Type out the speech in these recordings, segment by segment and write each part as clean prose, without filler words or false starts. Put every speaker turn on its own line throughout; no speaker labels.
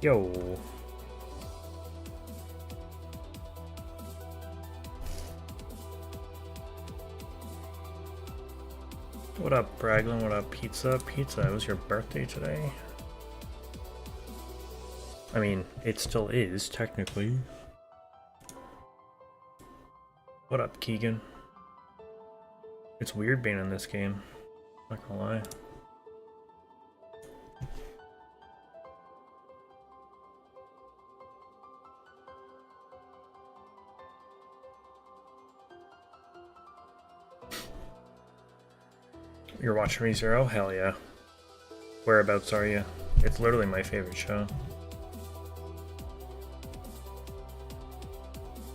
Yo. What up, Braglin? What up, Pizza? Pizza, it was your birthday today? I mean, it still is, technically. What up, Keegan? It's weird being in this game. Not gonna lie. You're watching ReZero? Hell yeah. Whereabouts are you? It's literally my favorite show.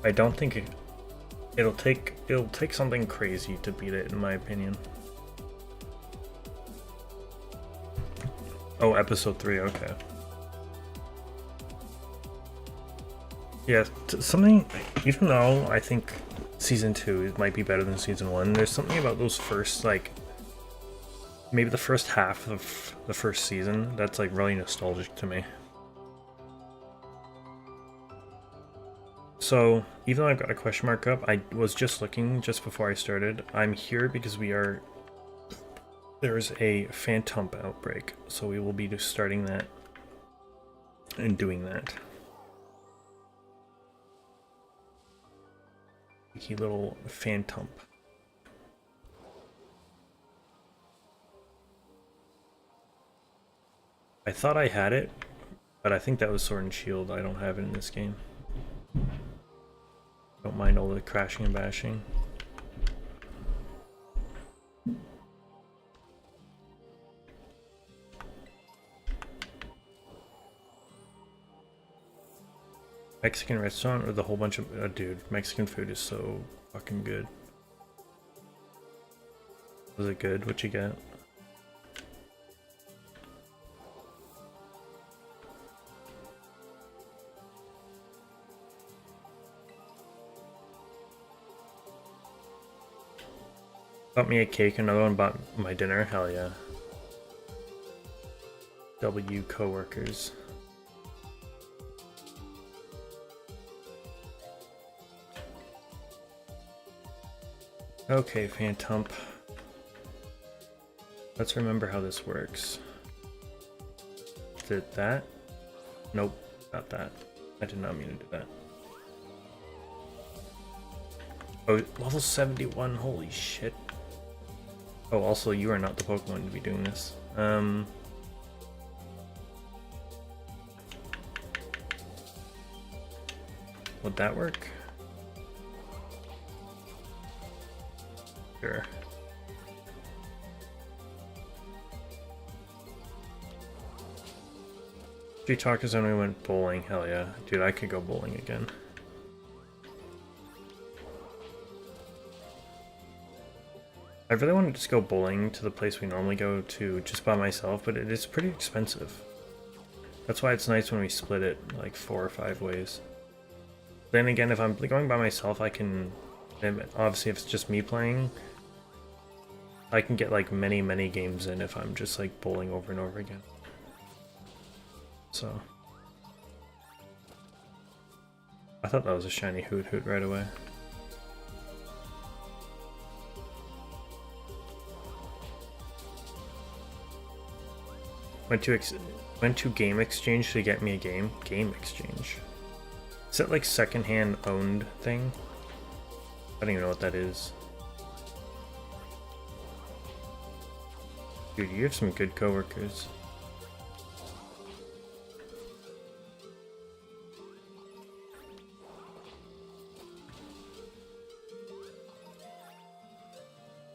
I don't think it'll take something crazy to beat it, in my opinion. Oh, episode 3, okay. Yeah, something, even though I think season 2 might be better than season 1, there's something about those first, like, maybe the first half of the first season that's like really nostalgic to me. So even though I've got a question mark up, I was just looking just before I started. I'm here because there's a Hunting Outbreak, so we will be just starting that and doing that. Cheeky little Hunting. I thought I had it, but I think that was Sword and Shield. I don't have it in this game. Don't mind all the crashing and bashing. Mexican restaurant with a whole bunch of... dude, Mexican food is so fucking good. Was it good? What'd you get? Bought me a cake, another one bought my dinner. Hell yeah. W coworkers. Okay, Hunting. Let's remember how this works. Did that? Nope, not that. I did not mean to do that. Oh, level 71, holy shit. Oh, also, you are not the Pokemon to be doing this. Would that work? Sure. Street Talkers only went bowling. Hell yeah. Dude, I could go bowling again. I really want to just go bowling to the place we normally go to just by myself, but it is pretty expensive. That's why it's nice when we split it like 4 or 5 ways. Then again, if I'm going by myself, I can... obviously, if it's just me playing, I can get like many games in if I'm just like bowling over and over again. So... I thought that was a shiny Hoot Hoot right away. Went to Game Exchange to get me a game. Game Exchange. Is that like secondhand owned thing? I don't even know what that is. Dude, you have some good coworkers.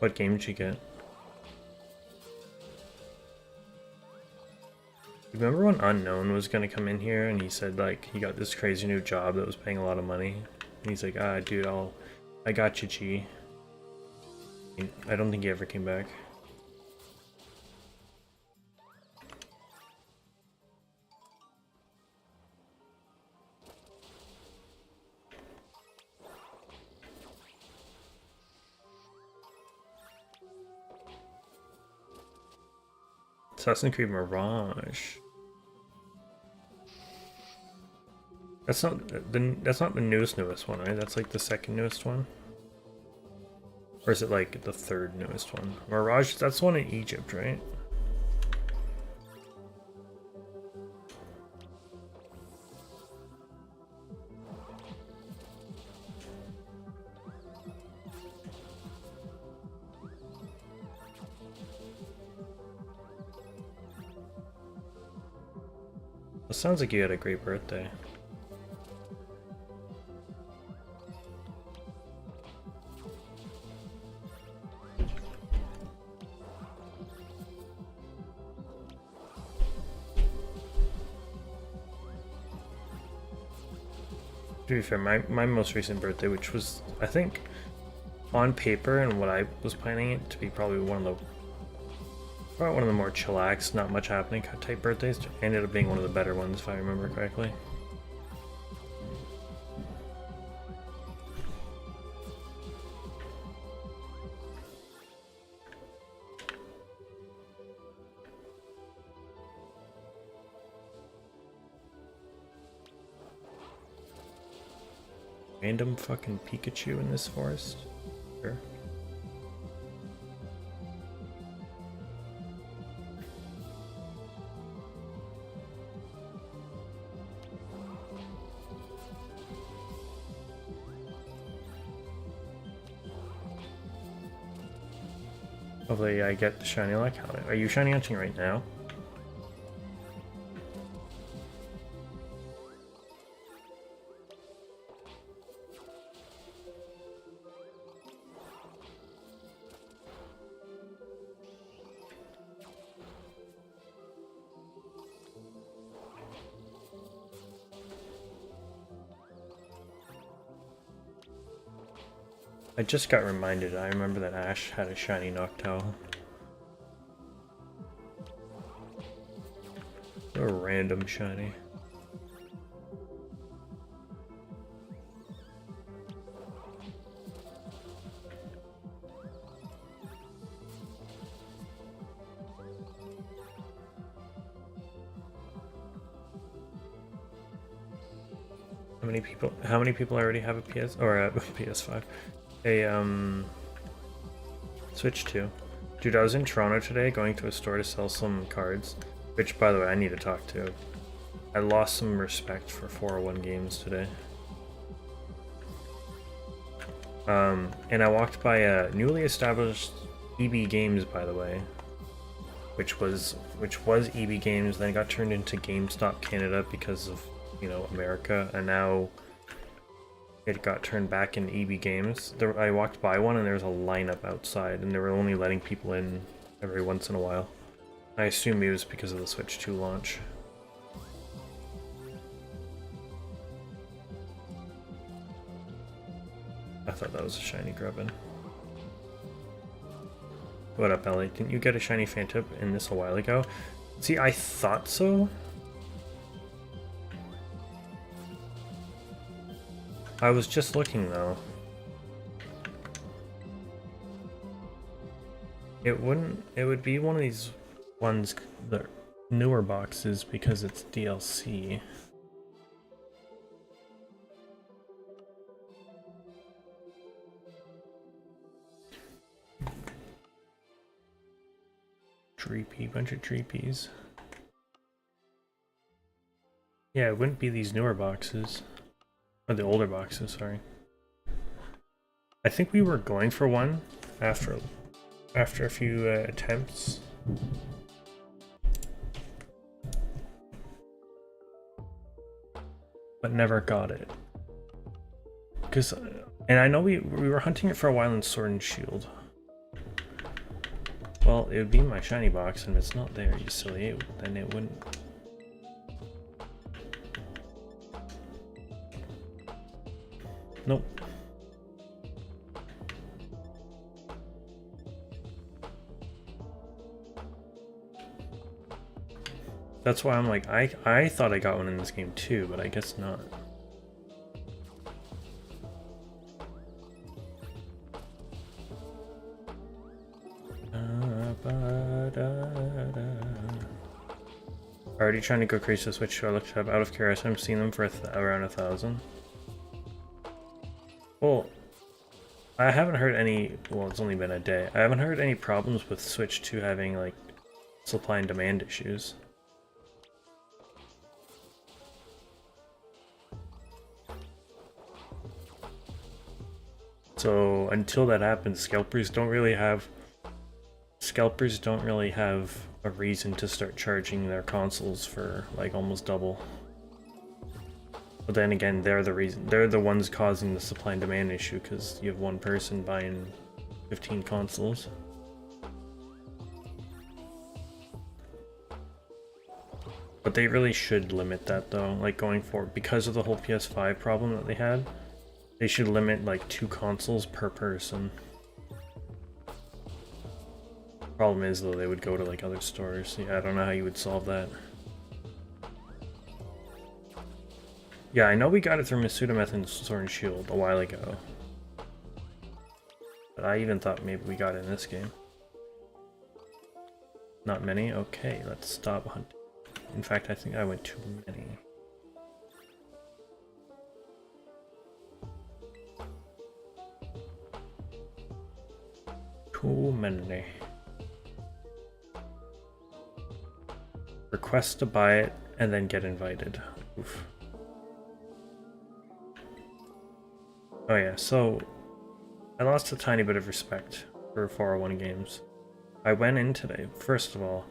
What game did you get? Remember when Unknown was gonna come in here and he said like he got this crazy new job that was paying a lot of money? And he's like, ah, dude, I got you, G. I don't think he ever came back. Assassin's Creed Mirage. That's not the newest one, right? That's like the second newest one. Or is it like the third newest one? Mirage, that's the one in Egypt, right? It sounds like you had a great birthday. To be fair, my most recent birthday, which was, I think, on paper and what I was planning it to be probably one of the more chillax, not much happening type birthdays, ended up being one of the better ones if I remember correctly. Random fucking Pikachu in this forest? Sure. Hopefully I get the shiny luck. Are you shiny hunting right now? I just got reminded, I remember that Ash had a shiny Noctowl. A random shiny. How many people already have a PS or a PS5? A Switch 2. Dude, I was in Toronto today going to a store to sell some cards, which by the way I need to talk to. I lost some respect for 401 games today. And I walked by a newly established EB Games, by the way, which was EB Games, then it got turned into GameStop Canada because of, you know, America, and now it got turned back in EB Games. I walked by one and there was a lineup outside and they were only letting people in every once in a while. I assume it was because of the Switch 2 launch. I thought that was a shiny Grubbin. What up, Ellie? Didn't you get a shiny Phantom in this a while ago? See, I thought so. I was just looking though. It would be one of these ones, the newer boxes, because it's DLC. Bunch of Dreepies. Yeah, it wouldn't be these newer boxes. Or the older boxes, sorry. I think we were going for one after a few attempts. But never got it. And I know we were hunting it for a while in Sword and Shield. Well, it would be in my shiny box, and if it's not there, you silly, then it wouldn't. Nope. That's why I'm like, I thought I got one in this game too, but I guess not. already trying to go crazy to switch, so I looked up. Out of curiosity, I'm seeing them for around 1,000. Well, I haven't heard any, well, it's only been a day. I haven't heard any problems with Switch 2 having, like, supply and demand issues. So until that happens, scalpers don't really have a reason to start charging their consoles for like almost double. But then again, they're the ones causing the supply and demand issue, because you have one person buying 15 consoles. But they really should limit that though, like going forward, because of the whole PS5 problem that they had. They should limit like 2 consoles per person. Problem is though, they would go to like other stores. Yeah, I don't know how you would solve that. Yeah, I know we got it through Masuda Method Sword and Shield a while ago. But I even thought maybe we got it in this game. Not many? Okay, let's stop hunting. In fact, I think I went too many. Too many. Request to buy it and then get invited. Oof. Oh yeah, so I lost a tiny bit of respect for 401 games. I went in today, first of all,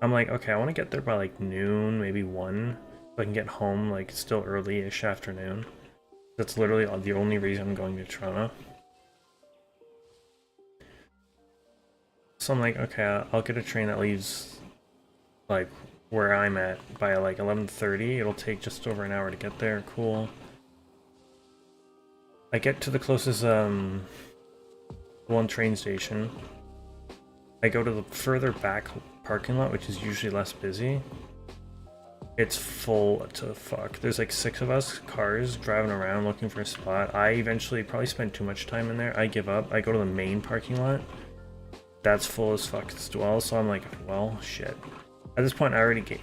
I'm like, okay, I want to get there by like noon, maybe 1, so I can get home like still early-ish afternoon. That's literally the only reason I'm going to Toronto. So I'm like, okay, I'll get a train that leaves like where I'm at by like 11:30. It'll take just over an hour to get there. Cool. I get to the closest one train station. I go to the further back parking lot, which is usually less busy. It's full to fuck. There's like 6 of us cars driving around looking for a spot. I eventually probably spent too much time in there. I give up. I go to the main parking lot. That's full as fuck as well. So I'm like, well, shit. At this point, I already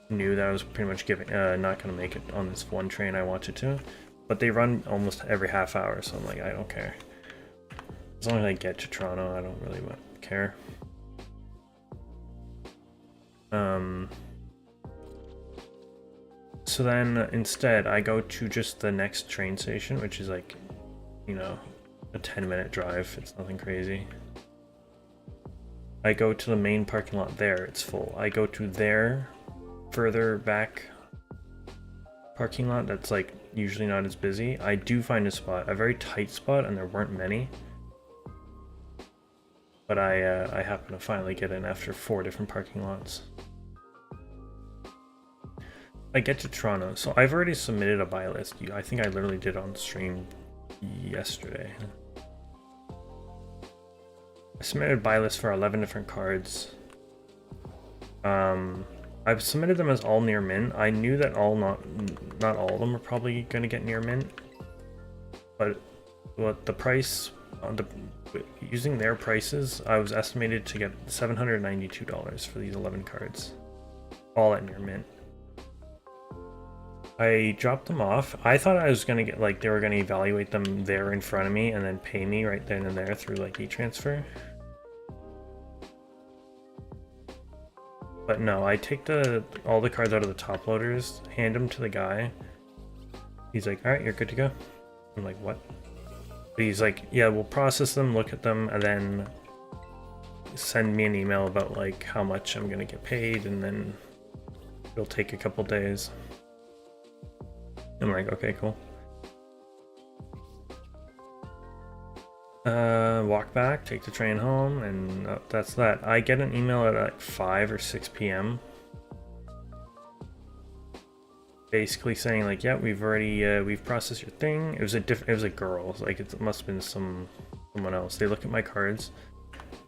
knew that I was pretty much not gonna make it on this one train I wanted to. But they run almost every half hour, so I'm like, I don't care. As long as I get to Toronto, I don't really care. So then instead I go to just the next train station, which is like, you know, a 10-minute drive. It's nothing crazy. I go to the main parking lot there, it's full. I go to their further back parking lot that's like usually not as busy. I do find a spot, a very tight spot, and there weren't many. But I happen to finally get in after 4 different parking lots. I get to Toronto, so I've already submitted a buy list. I think I literally did on stream yesterday. I submitted a buy list for 11 different cards. I've submitted them as all near mint. I knew that not all of them are probably going to get near mint, but what the price on using their prices, I was estimated to get $792 for these 11 cards, all at near mint. I dropped them off. I thought I was gonna get like they were gonna evaluate them there in front of me and then pay me right then and there through like e-transfer. But no, I take all the cards out of the top loaders, hand them to the guy. He's like, all right, you're good to go. I'm like, what? But he's like, yeah, we'll process them, look at them, and then send me an email about like how much I'm gonna get paid, and then it'll take a couple days. I'm like, okay, cool. Walk back, take the train home, and that's that. I get an email at like 5 or 6 p.m. basically saying like, yeah, we've already we've processed your thing. It was a girl, like it must have been someone else. They look at my cards.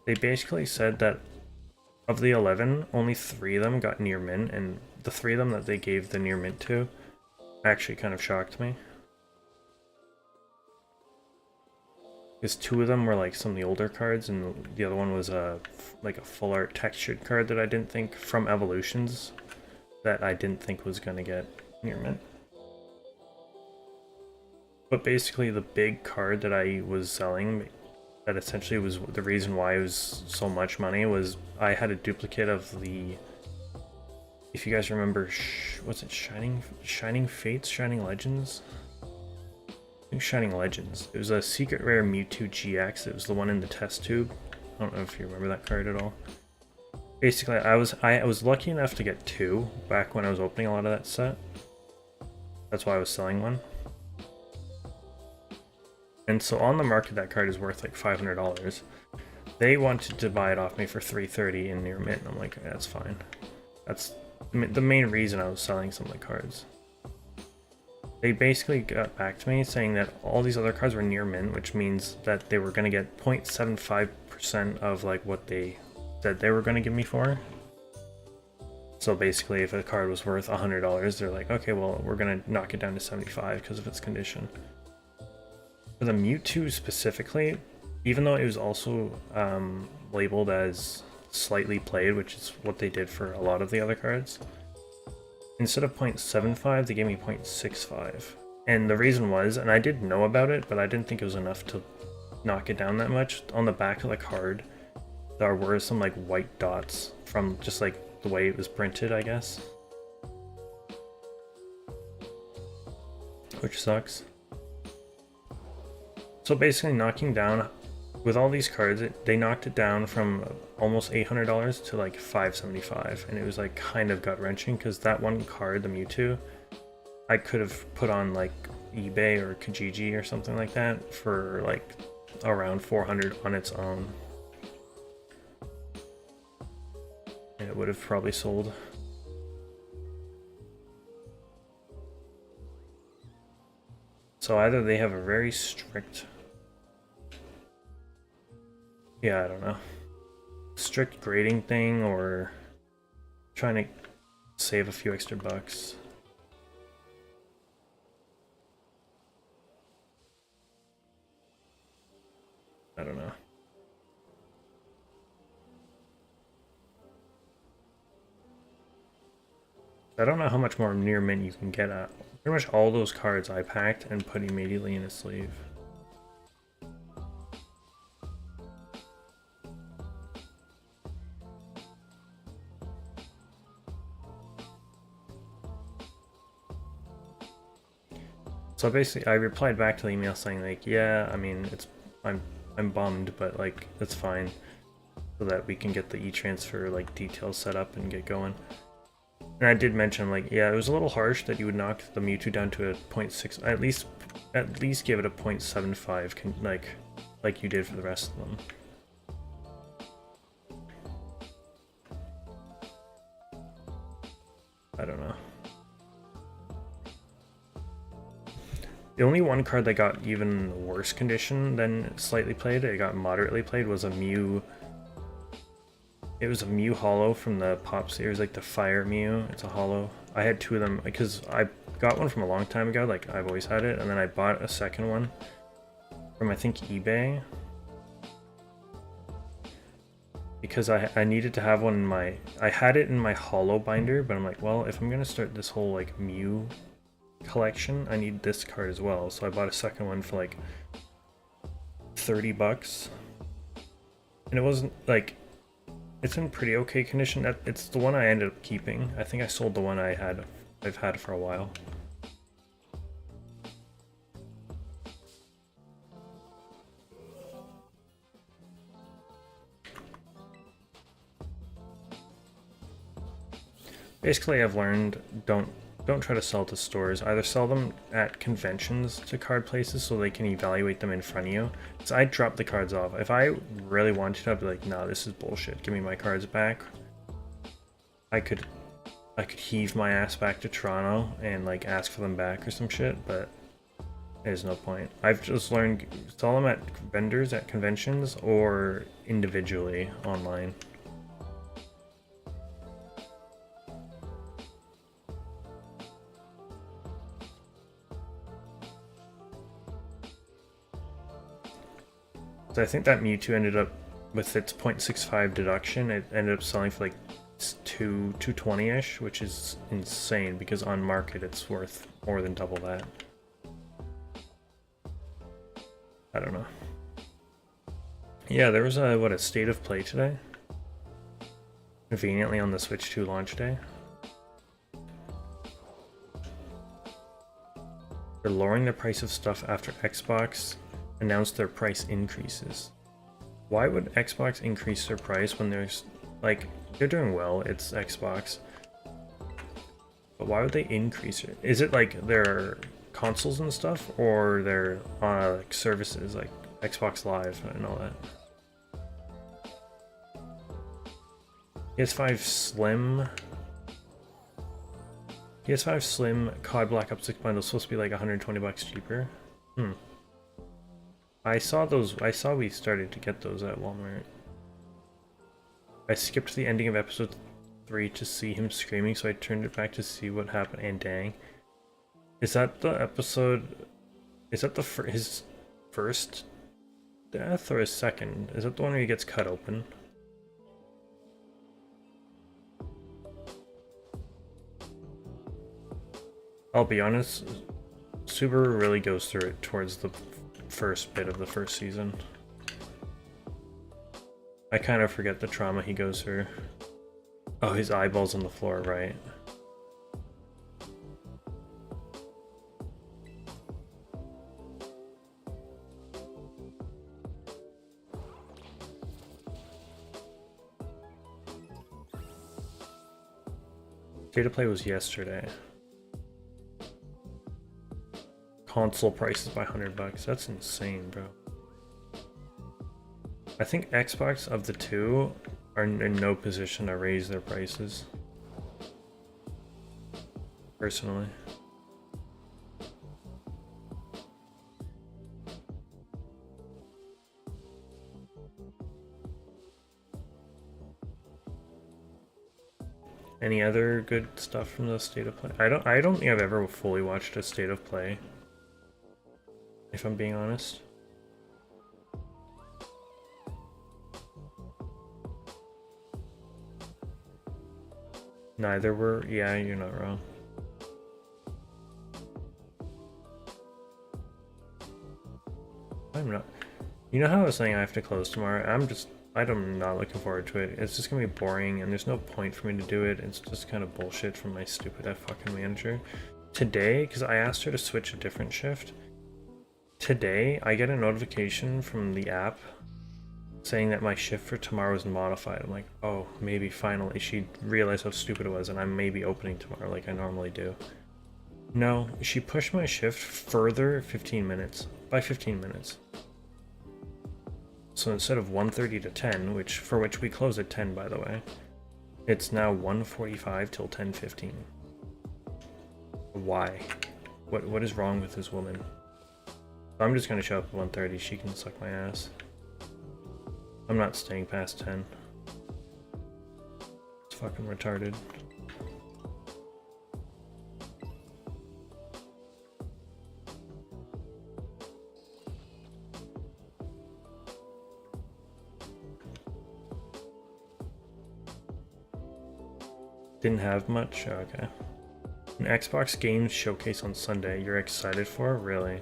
They basically said that of the 11, only 3 of them got near mint, and the 3 of them that they gave the near mint to actually kind of shocked me. Because 2 of them were like some of the older cards, and the other one was like a full art textured card that I didn't think from Evolutions. that I didn't think was going to get near mint. But basically the big card that I was selling, that essentially was the reason why it was so much money, was I had a duplicate of the, if you guys remember, what's it, Shining Fates, Shining Legends? I think Shining Legends. It was a secret rare Mewtwo GX. It was the one in the test tube. I don't know if you remember that card at all. Basically, I was lucky enough to get 2 back when I was opening a lot of that set. That's why I was selling one. And so on the market, that card is worth like $500. They wanted to buy it off me for $330 in near mint. And I'm like, yeah, that's fine. That's the main reason I was selling some of the cards. They basically got back to me saying that all these other cards were near mint, which means that they were going to get 0.75% of like what they said they were going to give me for. So basically, if a card was worth $100, they're like, okay, well, we're going to knock it down to 75 because of its condition. For the Mewtwo specifically, even though it was also labeled as slightly played, which is what they did for a lot of the other cards, instead of 0.75, they gave me 0.65. And the reason was, and I did know about it, but I didn't think it was enough to knock it down that much. On the back of the card, there were some like white dots from just like the way it was printed, I guess. Which sucks. So basically knocking down, with all these cards, they knocked it down from almost $800 to like $575, and it was like kind of gut-wrenching because that one card, the Mewtwo, I could have put on like eBay or Kijiji or something like that for like around $400 on its own. And it would have probably sold. So either they have a very strict, yeah, I don't know, strict grading thing, or trying to save a few extra bucks. I don't know. I don't know how much more near mint you can get at. Pretty much all those cards I packed and put immediately in a sleeve. So basically, I replied back to the email saying like, yeah, I mean, I'm bummed, but like that's fine, so that we can get the e-transfer like details set up and get going. And I did mention like, yeah, it was a little harsh that you would knock the Mewtwo down to a 0.6. At least give it a 0.75, like you did for the rest of them. I don't know. The only one card that got even worse condition than slightly played, it got moderately played, was a Mew. It was a Mew holo from the Pop series, like the Fire Mew. It's a holo. I had 2 of them because I got one from a long time ago, like I've always had it, and then I bought a second one from I think eBay because I needed to have one in my, I had it in my holo binder, but I'm like, well, if I'm gonna start this whole like Mew collection, I need this card as well. So I bought a second one for like $30, and it wasn't like, it's in pretty okay condition. It's the one I ended up keeping. I think I sold the one I've had for a while. Basically, I've learned, don't try to sell to stores. Either sell them at conventions to card places so they can evaluate them in front of you. So I drop the cards off. If I really wanted to, I'd be like, nah, this is bullshit. Give me my cards back. I could heave my ass back to Toronto and like ask for them back or some shit, but there's no point. I've just learned, sell them at vendors at conventions or individually online. So I think that Mewtwo ended up, with its 0.65 deduction, it ended up selling for like It's 220-ish, which is insane because on market it's worth more than double that. I don't know. Yeah, there was a state of play today. Conveniently on the Switch 2 launch day. They're lowering the price of stuff after Xbox announced their price increases. Why would Xbox increase their price when there's, like, they're doing well, it's Xbox. But why would they increase it? Is it like their consoles and stuff, or their like services like Xbox Live and all that? PS5 Slim. PS5 Slim COD Black Ops 6 bundle supposed to be like 120 bucks cheaper. I saw we started to get those at Walmart. I skipped the ending of episode 3 to see him screaming, so I turned it back to see what happened, and dang. Is that the episode... Is that his first death, or his second? Is that the one where he gets cut open? I'll be honest, Subaru really goes through it towards the first bit of the first season. I kind of forget the trauma he goes through. Oh, his eyeball's on the floor, right? State of play was yesterday. Console prices by 100 bucks. That's insane, bro. I think Xbox of the two are in no position to raise their prices. Personally. Any other good stuff from the state of play? I don't think I've ever fully watched a state of play, if I'm being honest. Neither were. Yeah, you're not wrong. I'm not. You know how I was saying I have to close tomorrow? I'm not looking forward to it. It's just gonna be boring, and there's no point for me to do it. It's just kind of bullshit from my stupid fucking manager. Today, because I asked her to switch a different shift, today I get a notification from the app saying that my shift for tomorrow is modified. I'm like, oh, maybe finally she realized how stupid it was, and I may be opening tomorrow like I normally do. No, she pushed my shift further 15 minutes. By 15 minutes. So instead of 1:30 to 10, for which we close at 10 by the way, it's now 1:45 till 10:15. Why? What is wrong with this woman? I'm just gonna show up at 1:30, she can suck my ass. I'm not staying past 10. It's fucking retarded. Didn't have much? Oh, okay. An Xbox Games showcase on Sunday. You're excited for? Really?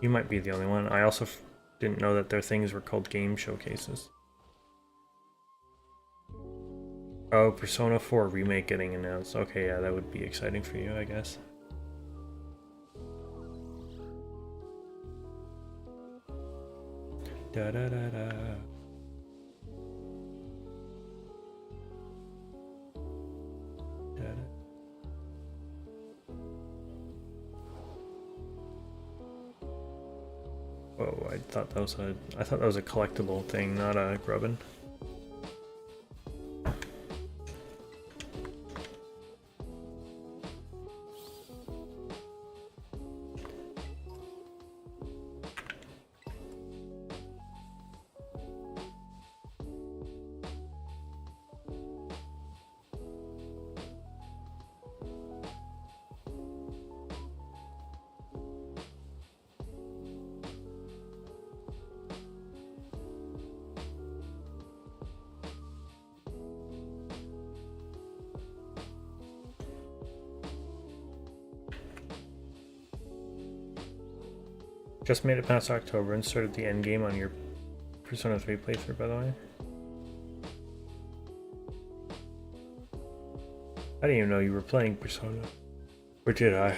You might be the only one. I also didn't know that their things were called game showcases. Oh, Persona 4 Remake getting announced. Okay, yeah, that would be exciting for you, I guess. Da da da da. Whoa, I thought that was a collectible thing, not a grubbin. Just made it past October and started the end game on your Persona 3 playthrough, by the way. I didn't even know you were playing Persona. Or did I?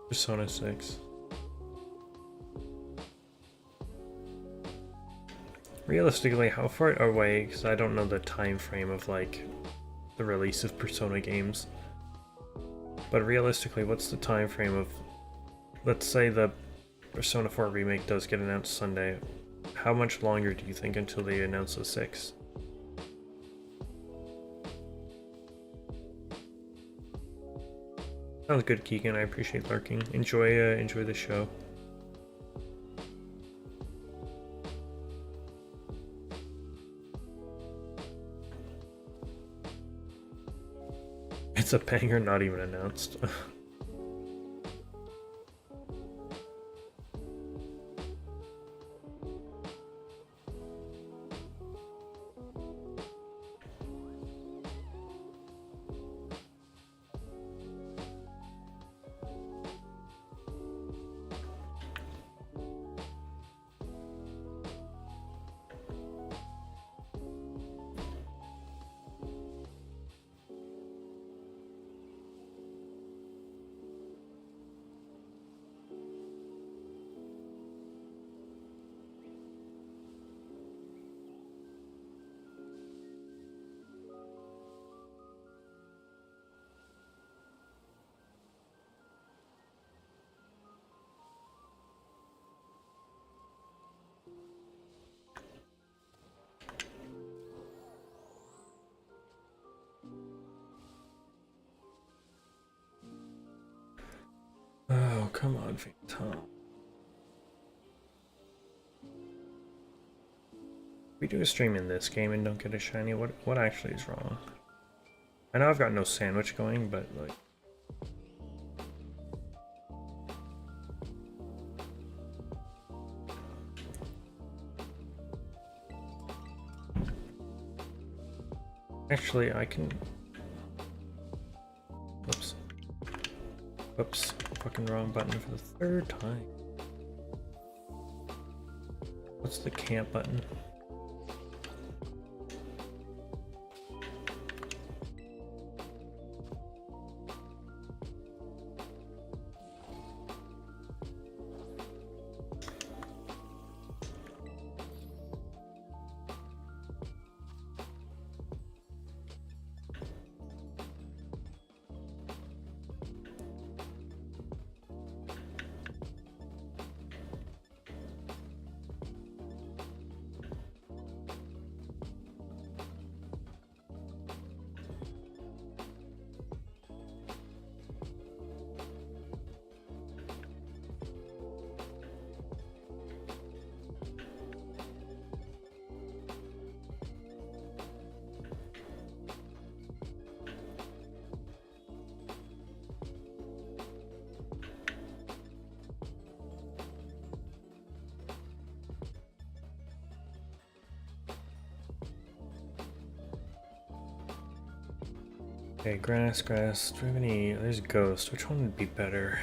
Persona 6. Realistically, how far away, because I don't know the time frame of like the release of Persona games, but realistically, what's the time frame of, let's say the Persona 4 remake does get announced Sunday, how much longer do you think until they announce the 6? Sounds good, Keegan. I appreciate lurking. Enjoy the show. It's a banger, not even announced. Oh, come on, Phantom. We do a stream in this game and don't get a shiny. What actually is wrong? I know I've got no sandwich going, but like, actually I can. Whoops. Whoops. Fucking wrong button for the third time. What's the camp button? Okay, grass. Do we have any? There's ghost. Which one would be better?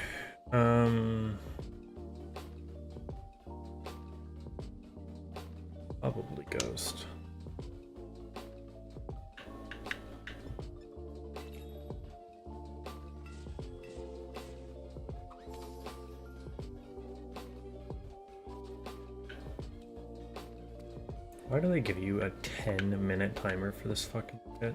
Probably ghost. Why do they give you a 10-minute timer for this fucking shit?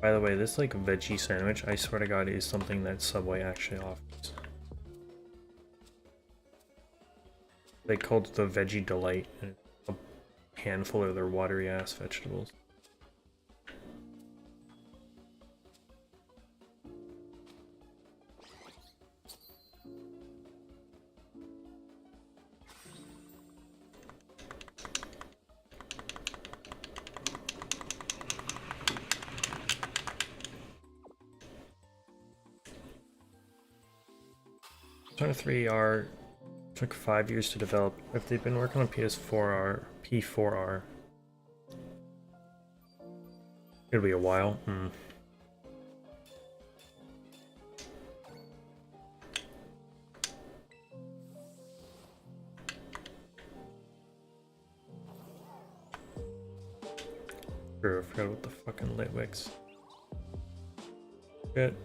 By the way, this like veggie sandwich, I swear to God, is something that Subway actually offers. They called it the Veggie Delight, and it's a handful of their watery ass vegetables. Persona 3 are Took 5 years to develop. If they've been working on P4R, it'll be a while. Sure, I forgot about the fucking Litwicks. Shit.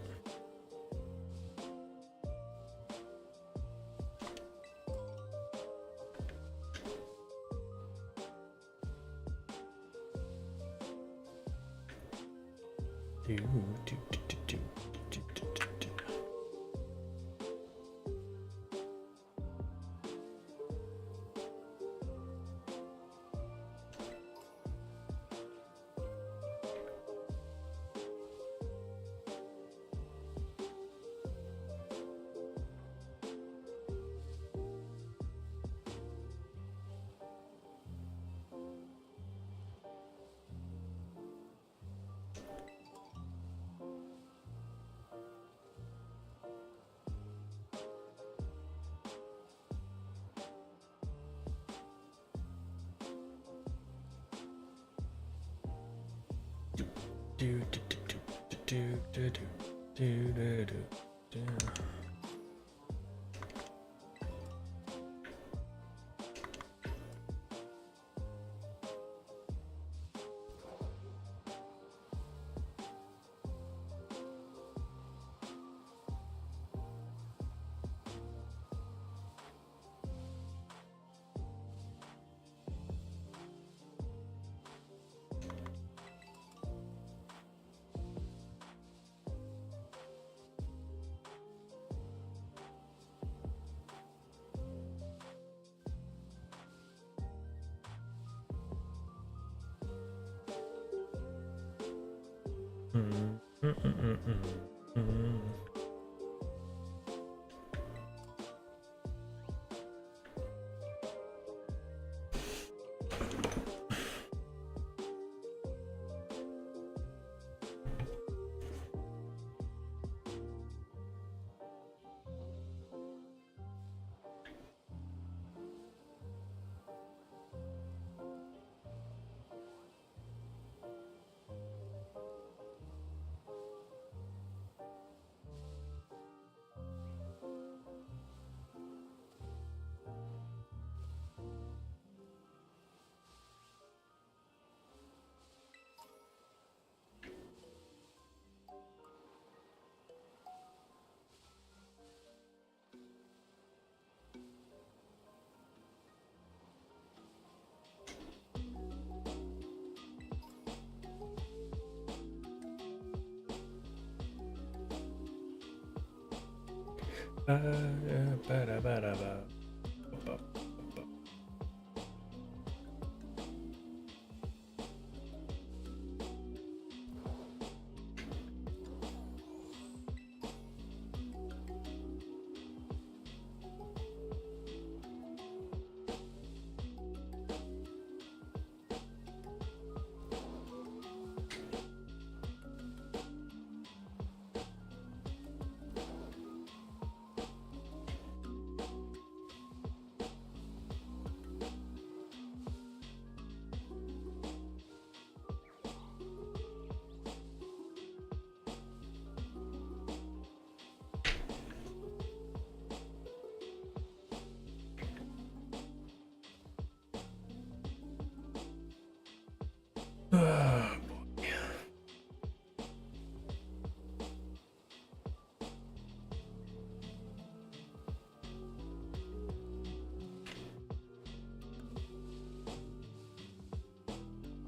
Ah, boy.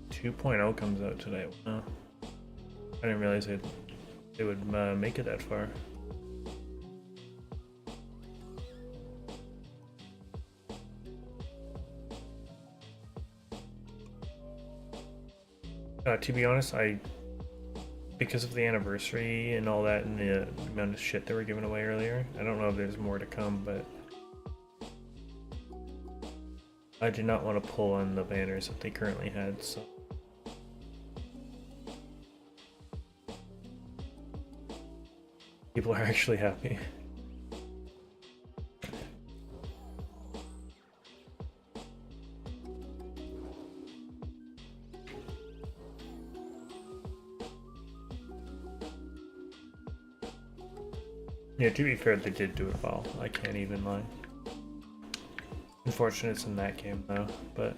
Two point oh comes out today. Wow. I didn't realize they would make it that far. To be honest, because of the anniversary and all that and the amount of shit they were giving away earlier, I don't know if there's more to come, but I did not want to pull on the banners that they currently had, so. People are actually happy. Yeah, to be fair, they did do it well. I can't even lie. Unfortunate it's in that game though, but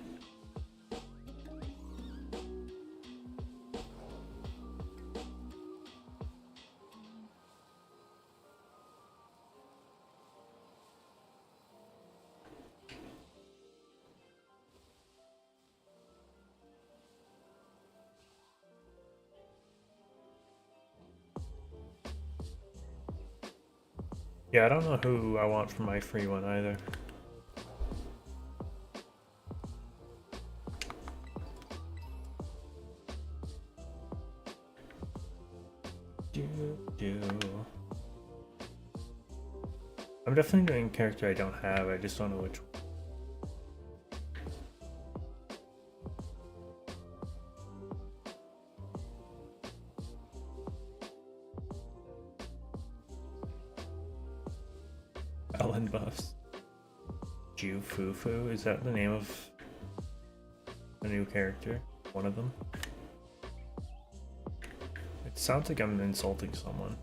yeah, I don't know who I want for my free one either. I'm definitely doing a character I don't have, I just don't know which one. Ellen buffs. Ju Fufu, is that the name of a new character? One of them? It sounds like I'm insulting someone.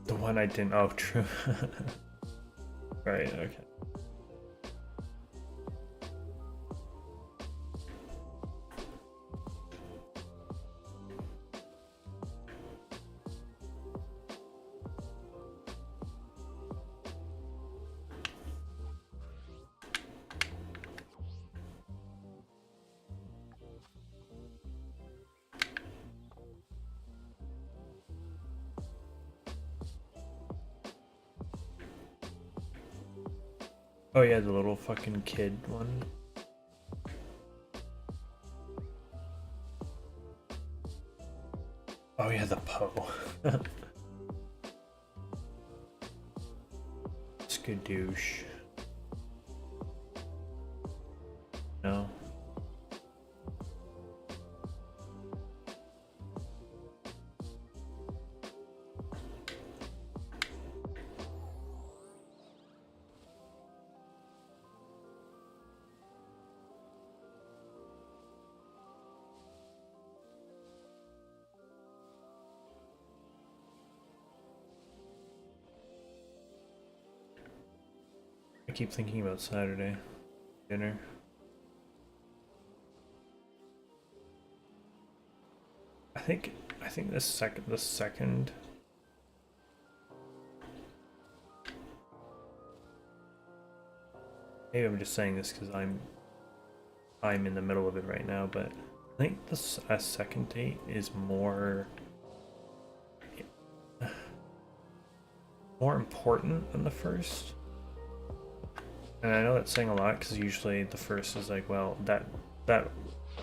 The one I didn't. Oh, true. Right, okay. Oh yeah, the little fucking kid one. Oh yeah, the Poe. Skadoosh. No. I keep thinking about Saturday dinner. I think the second maybe I'm just saying this because I'm in the middle of it right now, but I think this second date is more important than the first. And I know that's saying a lot because usually the first is like, well, that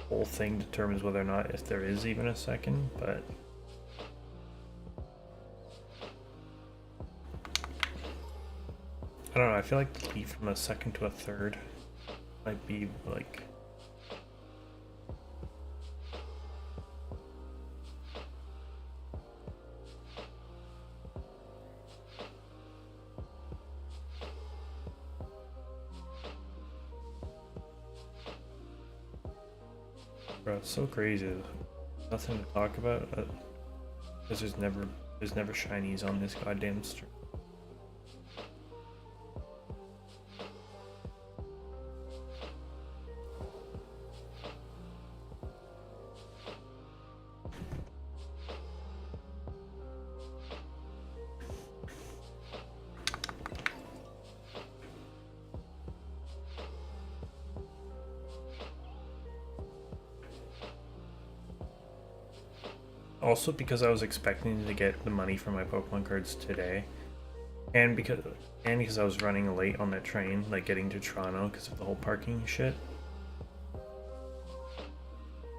whole thing determines whether or not if there is even a second, but I don't know, I feel like the leap from a second to a third might be like bro, it's so crazy. Nothing to talk about because there's never shinies on this goddamn stream. Also because I was expecting to get the money for my Pokemon cards today, and because I was running late on that train, like getting to Toronto because of the whole parking shit.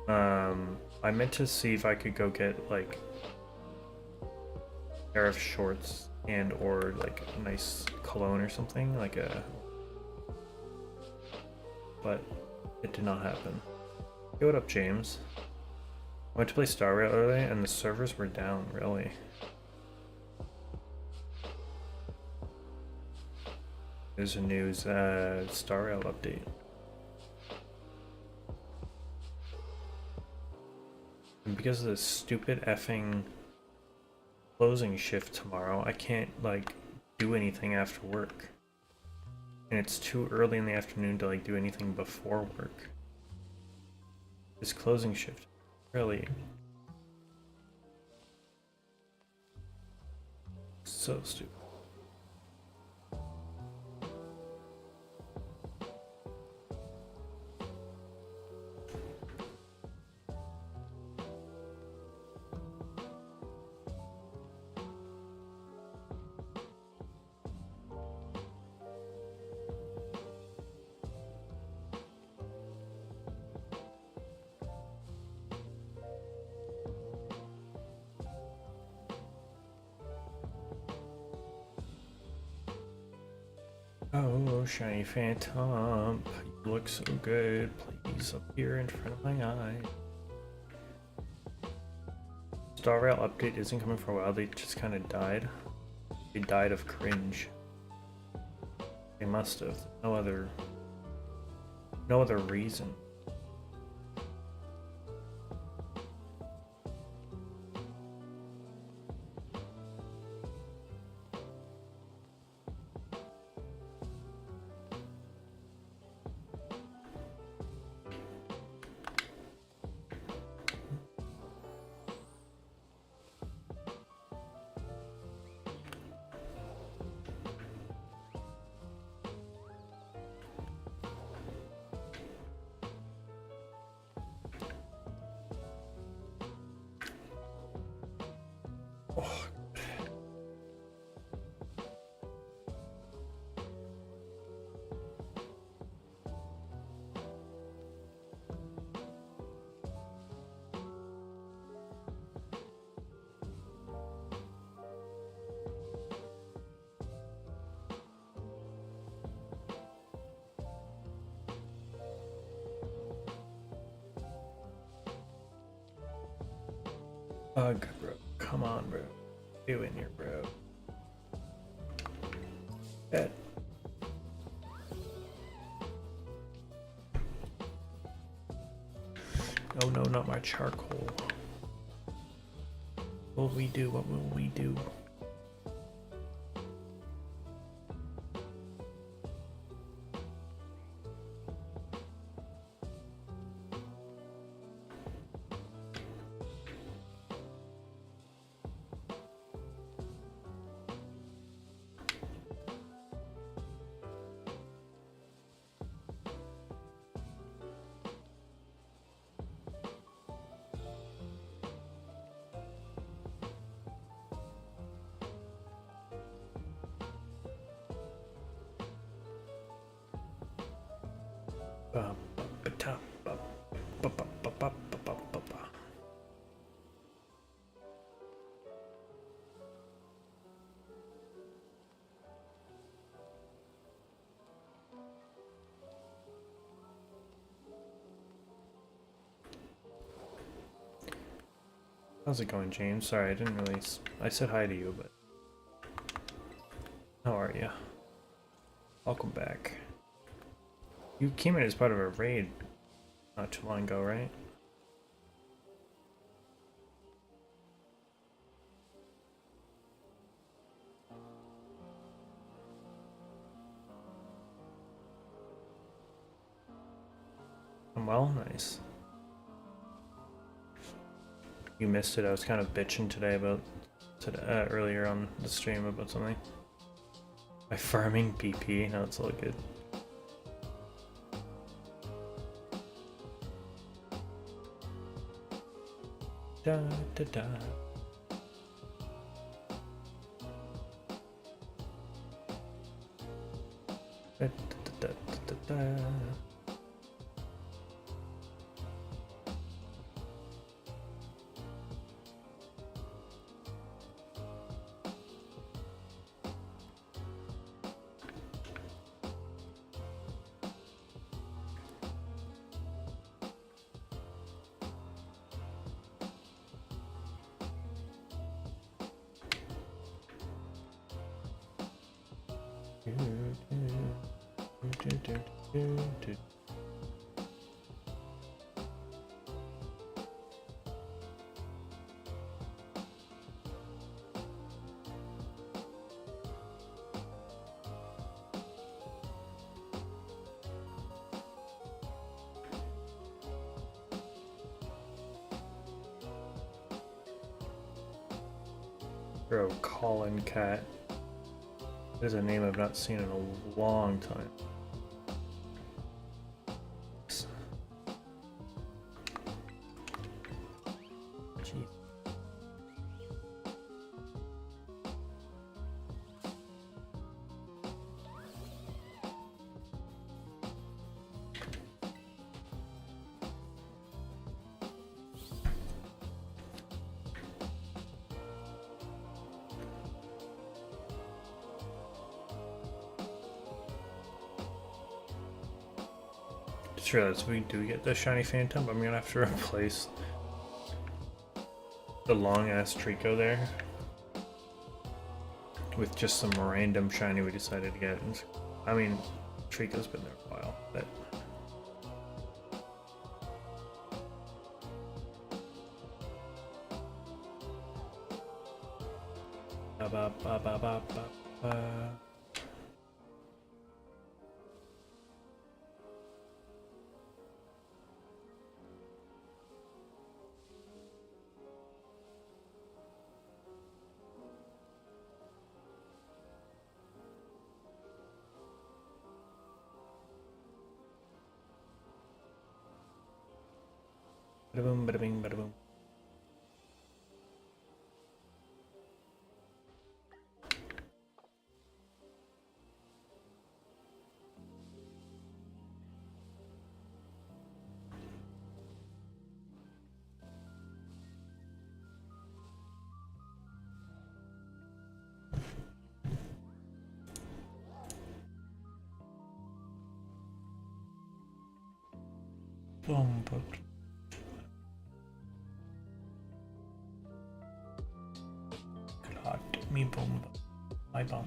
I meant to see if I could go get like a pair of shorts and or like a nice cologne or something, but it did not happen. Hey, what up, James? I went to play Star Rail earlier and the servers were down, really. There's a news Star Rail update. And because of this stupid effing closing shift tomorrow, I can't like do anything after work. And it's too early in the afternoon to like do anything before work. This closing shift, really. So stupid. Oh, shiny phantom, you look so good. Please appear in front of my eye. Star Rail update isn't coming for a while. They just kind of died. They died of cringe. They must have. No other reason. Oh. Ugh, bro. Come on, bro. Do in here, bro. Bet. Oh no, not my charcoal. What will we do? What will we do? How's it going, James? Sorry, I didn't really... I said hi to you, but... How are you? Welcome back. You came in as part of a raid not too long ago, right? I'm well, nice. You missed it. I was kind of bitching today about earlier on the stream about something. My farming BP. No, it's all good. Da da da. Da da da da da da. Bro, Colin Cat. There's a name I've not seen in a long time. Jeez. Just realized we do get the shiny phantom, but I'm gonna have to replace the long ass Trico there with just some random shiny we decided to get. I mean, Trico's been there a while, but ba ba ba ba ba ba. Bada boom, bada bing, bada boom. Boom, boom. Me boom, my bum,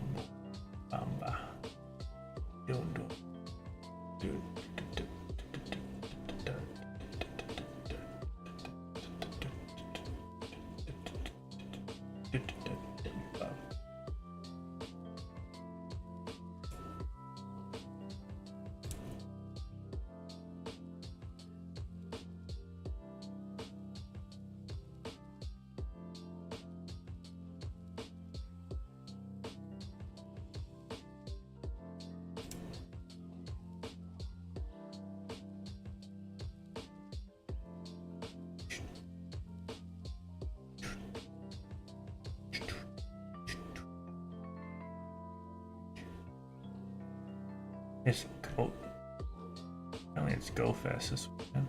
bamba, do do do. It's go. Apparently it's go fast this weekend.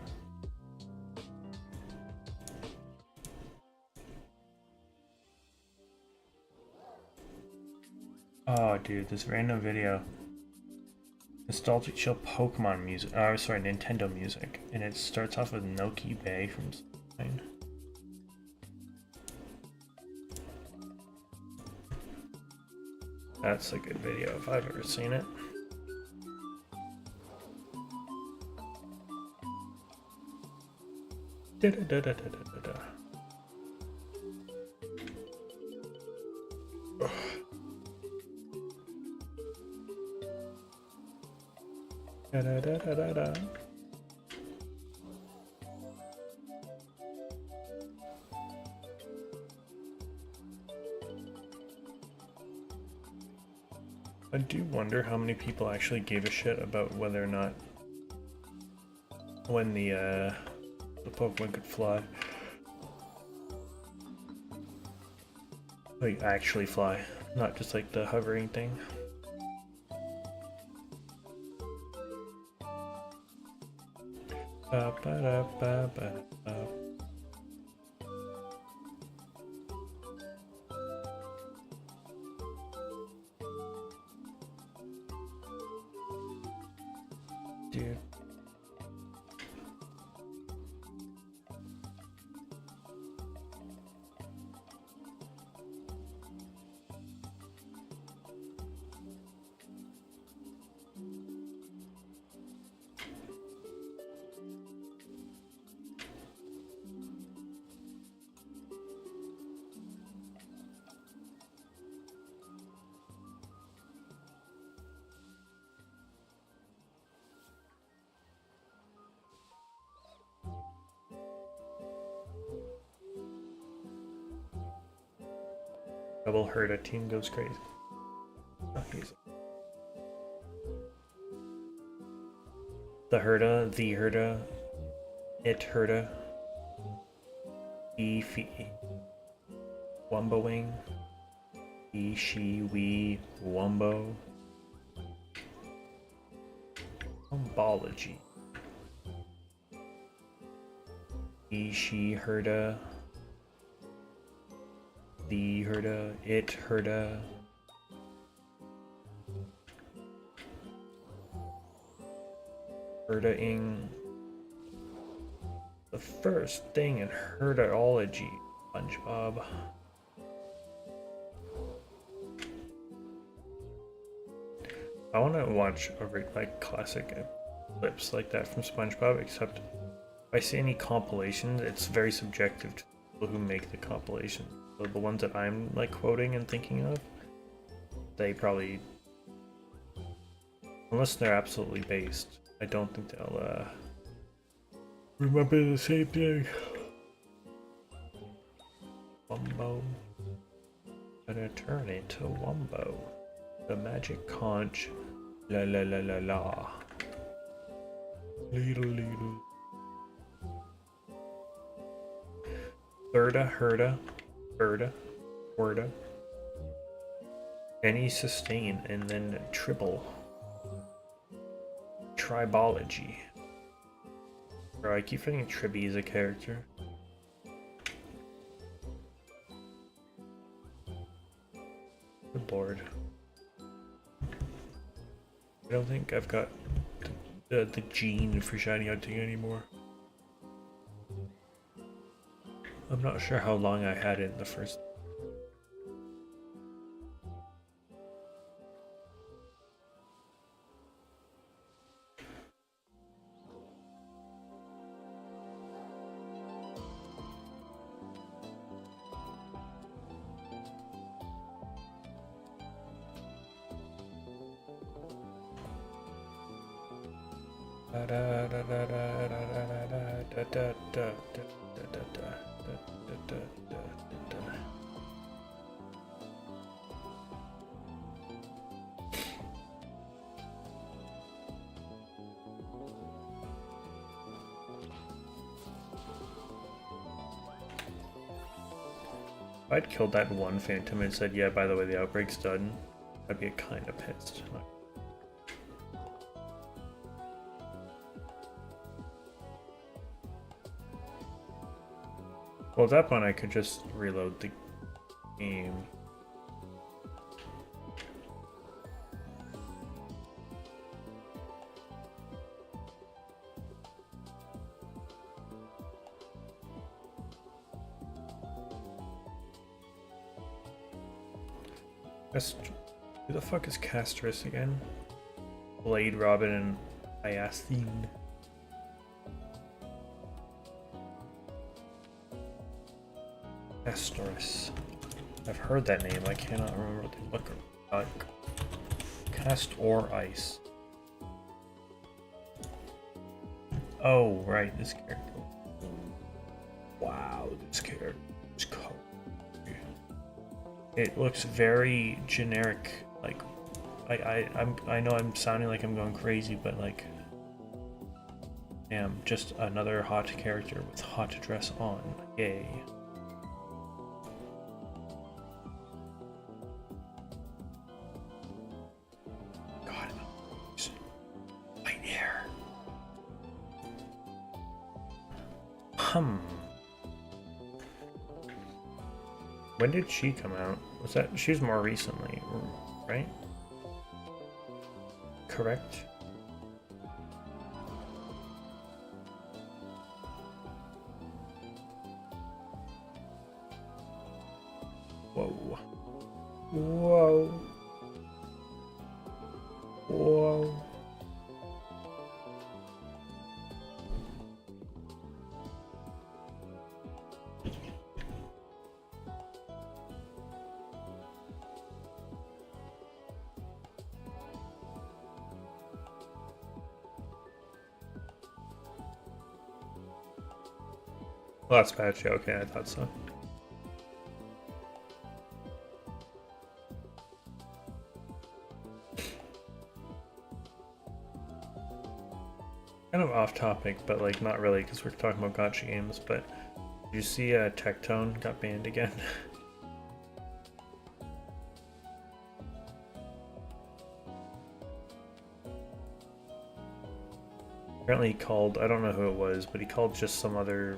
Oh, dude, this random video. Nostalgic Chill Pokemon music. Oh, sorry, Nintendo music, and it starts off with Noki Bay from Spine. That's a good video if I've ever seen it. Da da da da da da da. Da da da da da da. I do wonder how many people actually gave a shit about whether or not when the Pokemon could fly. Like actually fly, not just like the hovering thing. Ba ba da ba ba ba. Dude. Double Herda team goes crazy. Oh, the Herda, it Herda, he, fee, Wumbo Wing, he, she, we, Wumbo, Wombology, he, she, Herda, the Herda, it Herda, Herda-ing. The first thing in Herdaology, SpongeBob. I want to watch like classic clips like that from SpongeBob, except if I see any compilations, it's very subjective to people who make the compilation. So the ones that I'm like quoting and thinking of, they probably, unless they're absolutely based, I don't think they'll remember the same thing. Wumbo. Gonna turn into Wumbo. The magic conch. La la la la la. Little little. Thirda, herda, birda, worda. Any sustain and then tribble. Tribology. Bro, I keep thinking Tribby is a character. Good lord. I don't think I've got the gene for shiny hunting anymore. I'm not sure how long I had it in the first. If I'd killed that one phantom and said, yeah, by the way, the outbreak's done, I'd be kind of pissed. Well, at that point, I could just reload the game. Who the fuck is Castrus again? Blade, Robin, and Iasthine. Castrus. I've heard that name. I cannot remember what they look like. Cast or ice. Oh, right, this character. Wow, this character is cool. It looks very generic. Like, I know I'm sounding like I'm going crazy, but like, damn, just another hot character with hot dress on. Yay. God, right here. When did she come out? Was that she was more recently, right? Correct. Whoa. Whoa. Whoa. Well, that's patchy. Okay, I thought so. Kind of off topic, but like not really, because we're talking about gotcha games. But did you see Tectone got banned again? Apparently he called, I don't know who it was, but he called just some other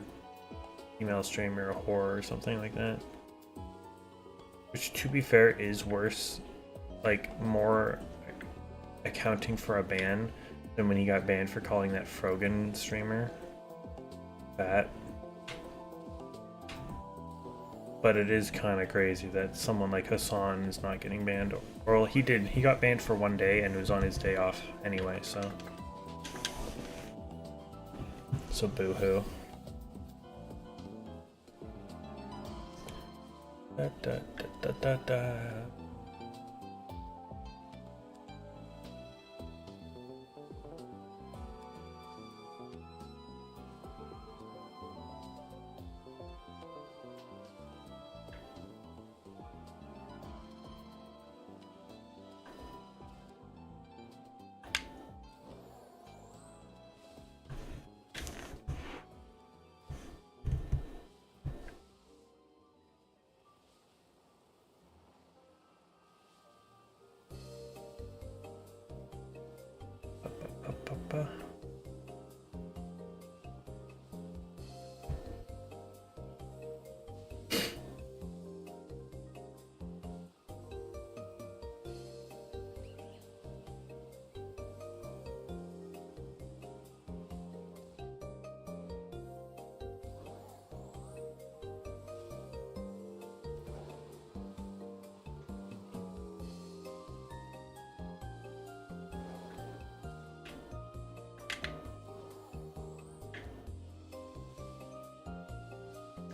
female streamer a whore or something like that. Which, to be fair, is worse, like more accounting for a ban than when he got banned for calling that Frogan streamer fat. But it is kind of crazy that someone like Hassan is not getting banned. Or he got banned for 1 day and it was on his day off anyway, so. So boo-hoo. Da, da, da, da, da, da.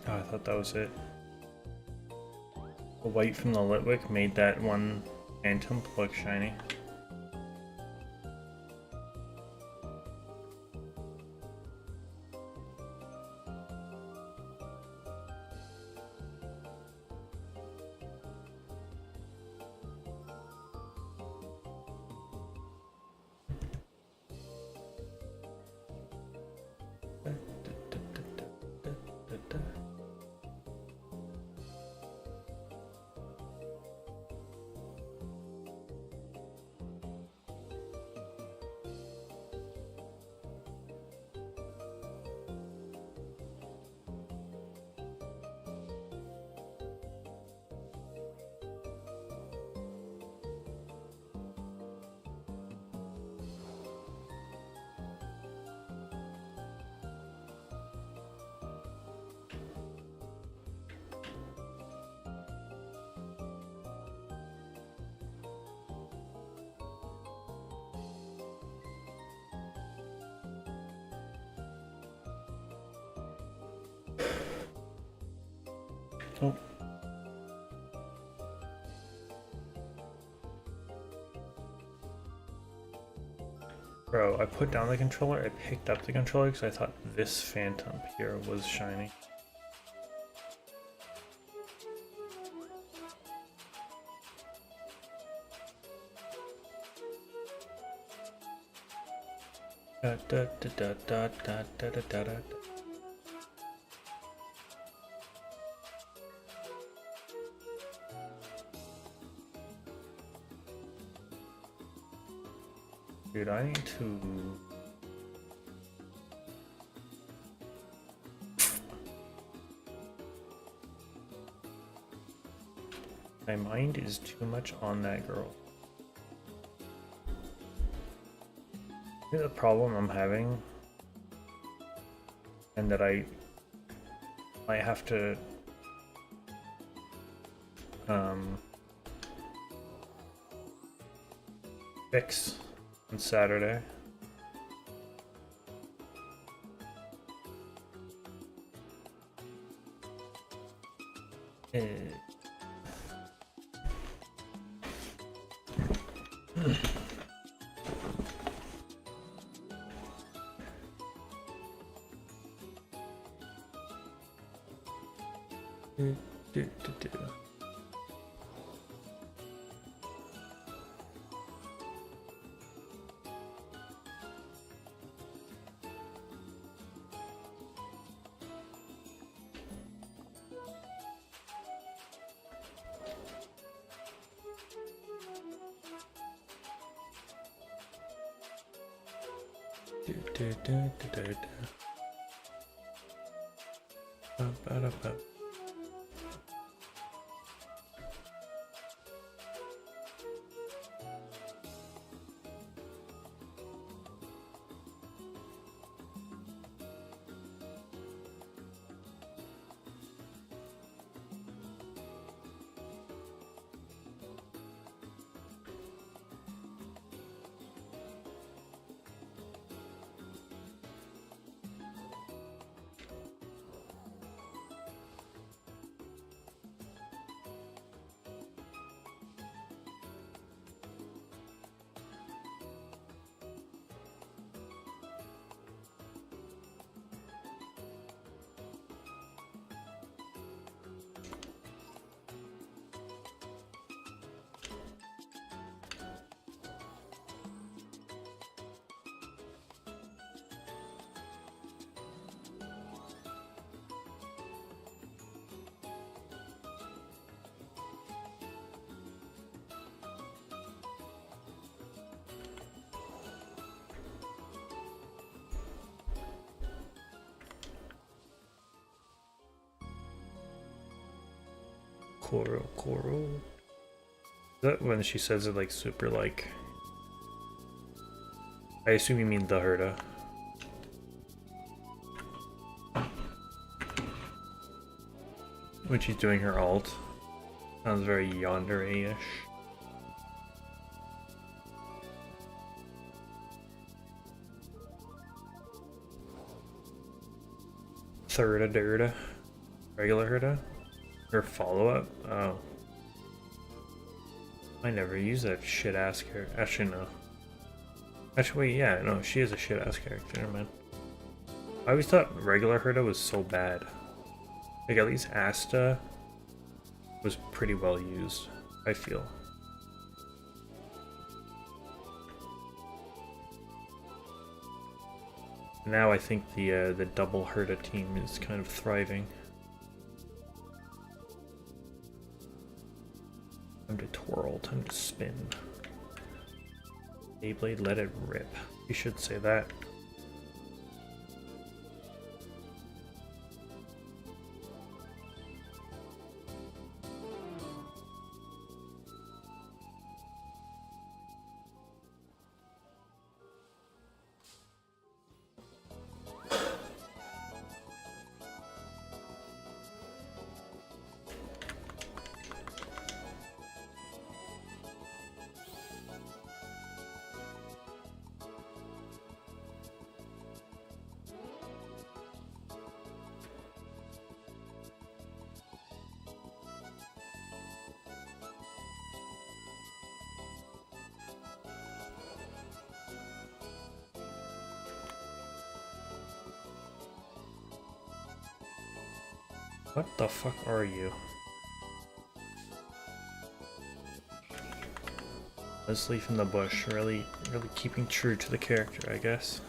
Oh, I thought that was it. The white from the Litwick made that one phantom look shiny. Oh. Bro, I put down the controller, I picked up the controller because I thought this phantom here was shiny. Da da da da da da da da da da. Dude, I need to... My mind is too much on that girl. I think the problem I'm having, and that I might have to fix on Saturday. Do, do, do, do, do, do. Ba, ba, ba. Koro. Is that when she says it like super like? I assume you mean the Herda. When she's doing her alt. Sounds very yandere-ish. Thirda Durda. Regular Herda? Her follow-up? Oh. I never use that shit-ass character. Actually, no. Actually, wait, yeah, no, she is a shit-ass character, never mind. I always thought regular Herda was so bad. Like, at least Asta was pretty well used, I feel. Now I think the double Herda team is kind of thriving. Time to twirl, time to spin. Beyblade, let it rip. You should say that. What the fuck are you? Leslie from the bush, really keeping true to the character, I guess.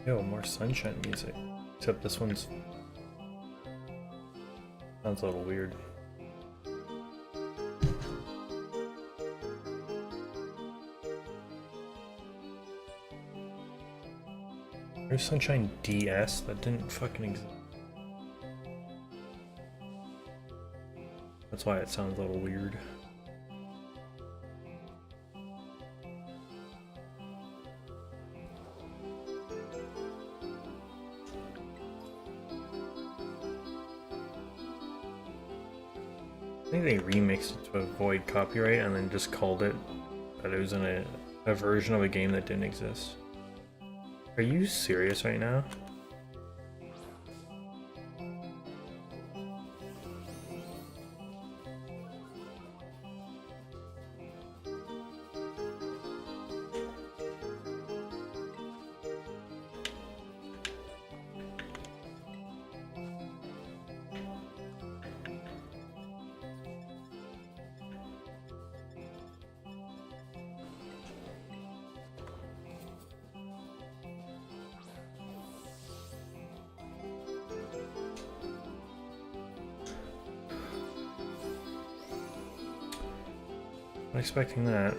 Yo, more sunshine music. Except this one's sounds a little weird. There's Sunshine DS that didn't fucking exist. That's why it sounds a little weird. I think they remixed it to avoid copyright and then just called it that it was in a version of a game that didn't exist. Are you serious right now? I'm expecting that.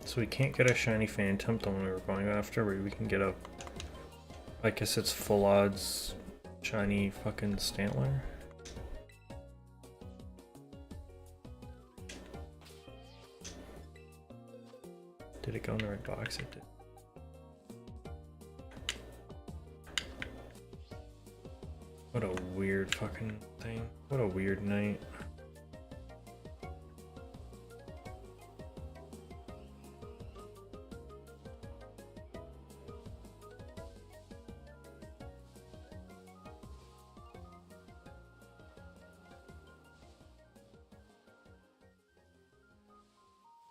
So we can't get a shiny Phantom, the one we were going after, where we can get a, I guess it's full odds shiny fucking Stantler. Did it go in the right box? It did. What a weird fucking thing. What a weird night.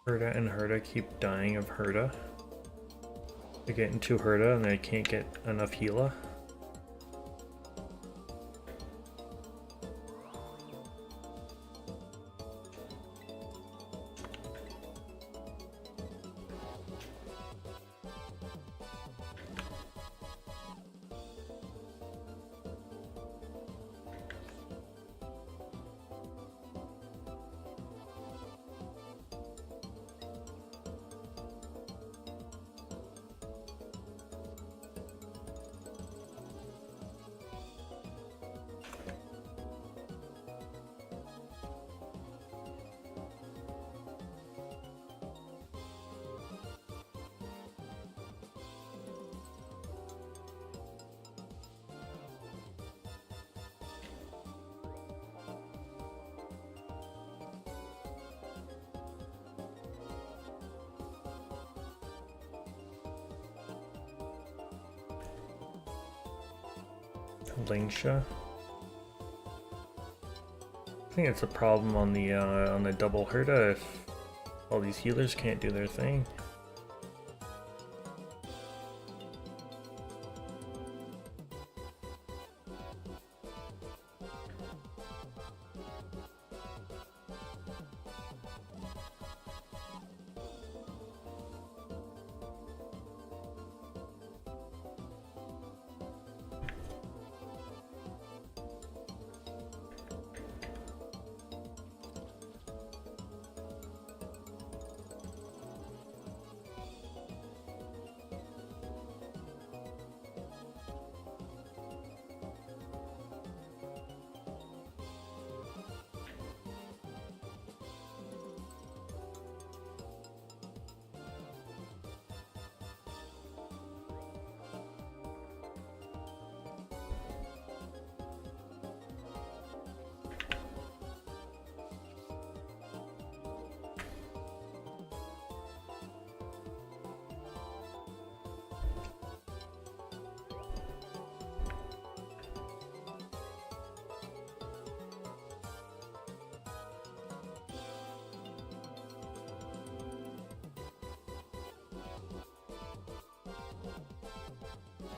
Herda and Herda keep dying of Herda. They get into Herda and they can't get enough Gila. Lingsha. I think it's a problem on the double Herda if all these healers can't do their thing.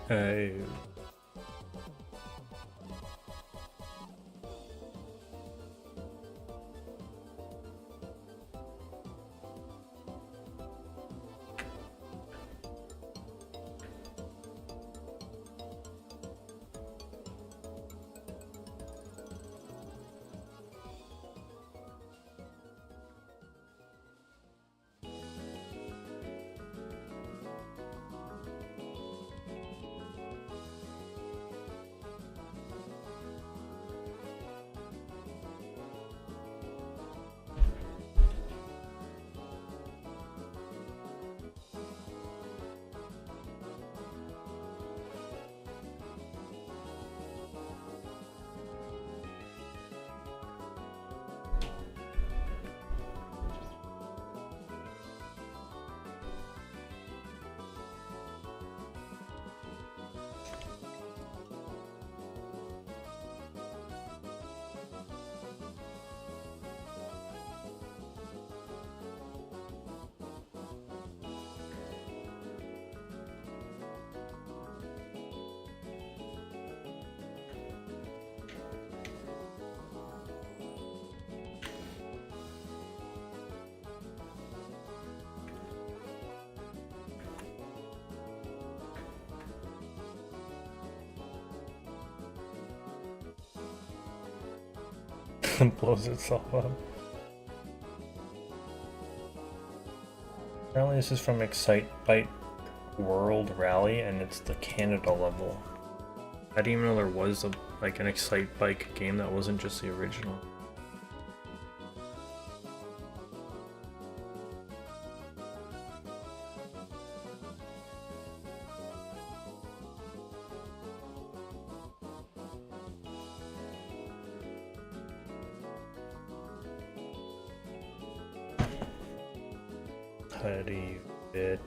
Uh, blows itself up. Apparently this is from Excite Bike World Rally and it's the Canada level. I didn't even know there was like an Excite Bike game that wasn't just the original. Putty bit.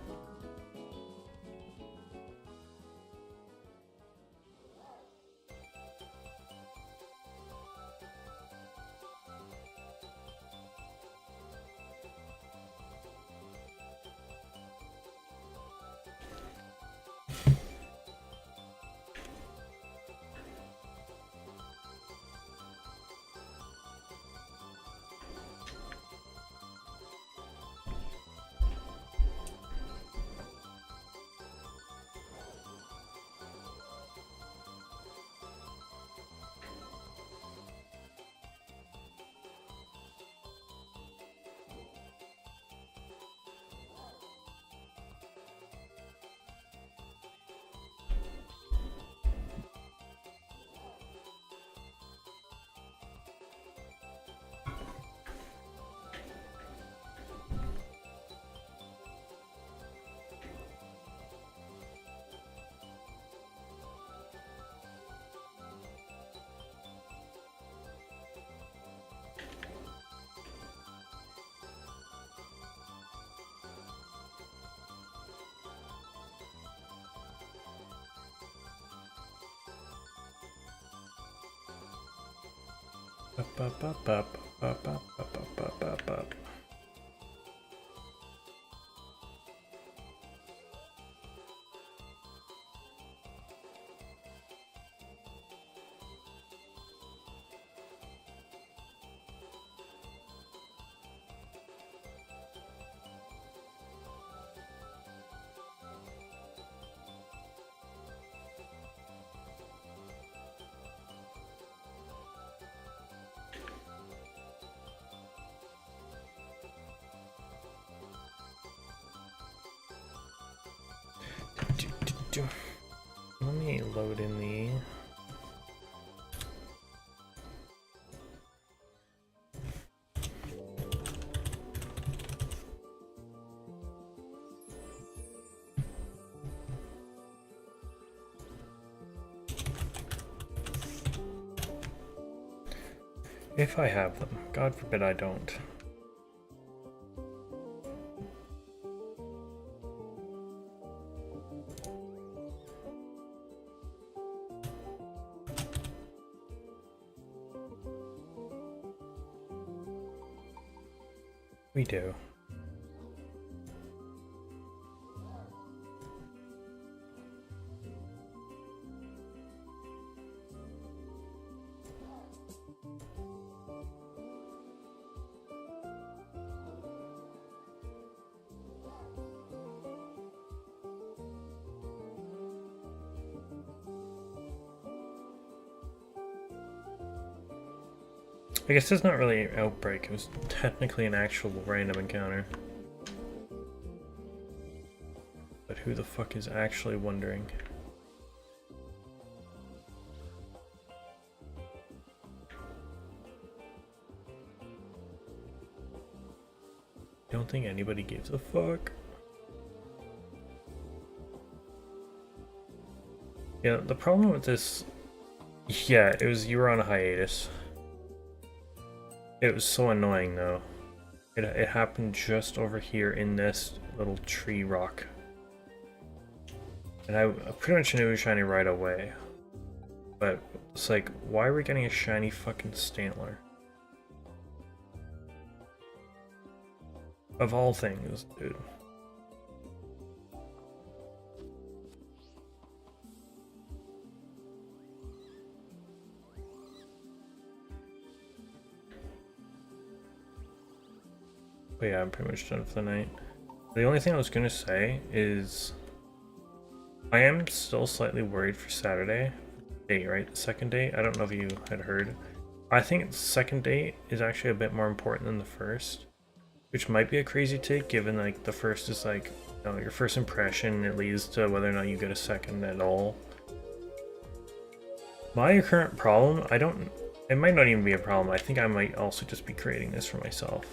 Let me load in the if I have them. God forbid I don't. We do. I guess it's not really an outbreak, it was technically an actual random encounter. But who the fuck is actually wondering? I don't think anybody gives a fuck. Yeah, the problem with this... Yeah, it was, you were on a hiatus. It was so annoying though. It happened just over here in this little tree rock. And I pretty much knew it was shiny right away. But it's like, why are we getting a shiny fucking Stantler? Of all things, dude. But yeah, I'm pretty much done for the night. The only thing I was gonna say is I am still slightly worried for Saturday. Date, right? The second date? I don't know if you had heard. I think the second date is actually a bit more important than the first. Which might be a crazy take, given like the first is like, you know, your first impression, it leads to whether or not you get a second at all. My current problem, it might not even be a problem. I think I might also just be creating this for myself.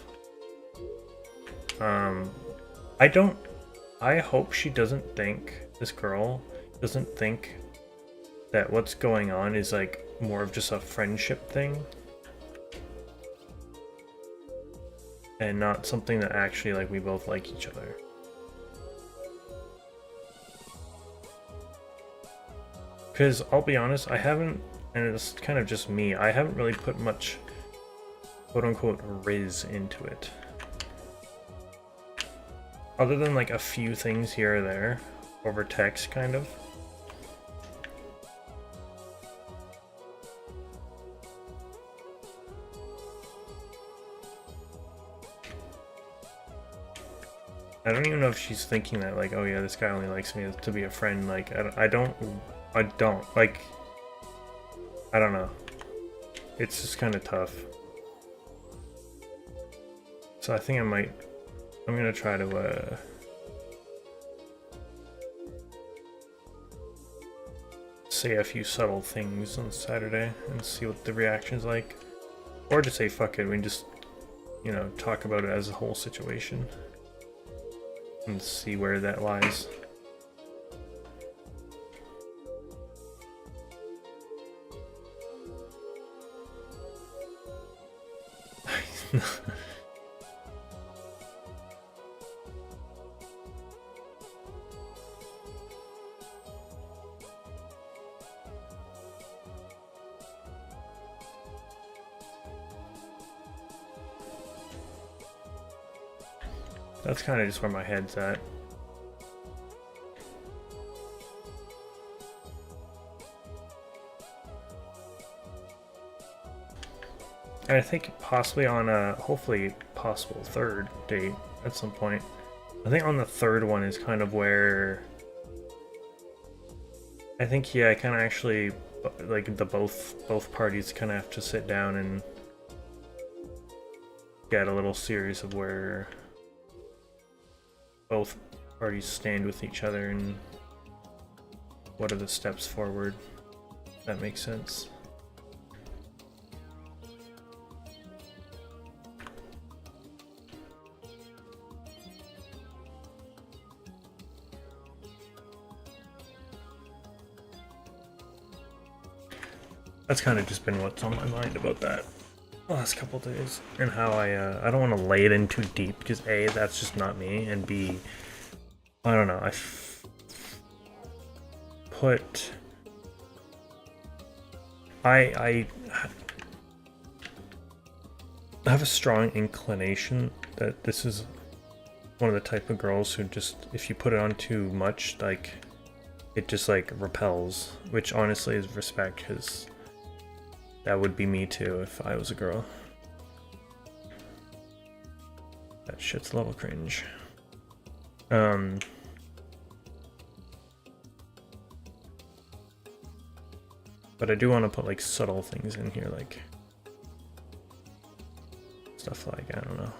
I hope she doesn't think, this girl doesn't think that what's going on is like more of just a friendship thing. And not something that actually like we both like each other. Because I'll be honest, I haven't, and it's kind of just me, I haven't really put much quote-unquote riz into it. Other than like a few things here or there, over text kind of. I don't even know if she's thinking that like, oh yeah, this guy only likes me to be a friend. Like, I don't, like, I don't know. It's just kind of tough. So I think I'm gonna try to, say a few subtle things on Saturday and see what the reaction's like. Or just say, fuck it, we can just, you know, talk about it as a whole situation. And see where that lies. That's kind of just where my head's at. And I think possibly on a, hopefully possible third date at some point. I think on the third one is kind of where I think, yeah, I kind of actually, like, the both parties kind of have to sit down and get a little serious of where both parties stand with each other and what are the steps forward. If that makes sense. That's kind of just been what's on my mind about that the last couple days, and how I don't want to lay it in too deep because A, that's just not me, and B, I don't know, I have a strong inclination that this is one of the type of girls who just, if you put it on too much, like, it just like repels, which honestly is respect, because that would be me too if I was a girl. That shit's level cringe. But I do want to put like subtle things in here, like stuff like, I don't know.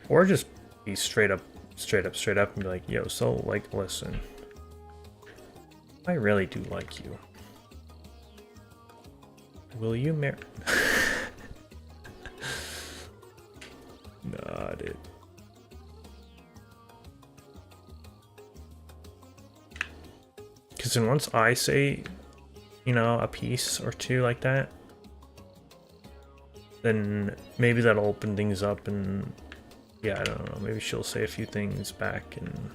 Or just be straight up and be like, yo, so, like, listen. I really do like you. Will you marry? Nah, dude. Because then once I say, you know, a piece or two like that, then maybe that'll open things up and, yeah, I don't know, maybe she'll say a few things back and...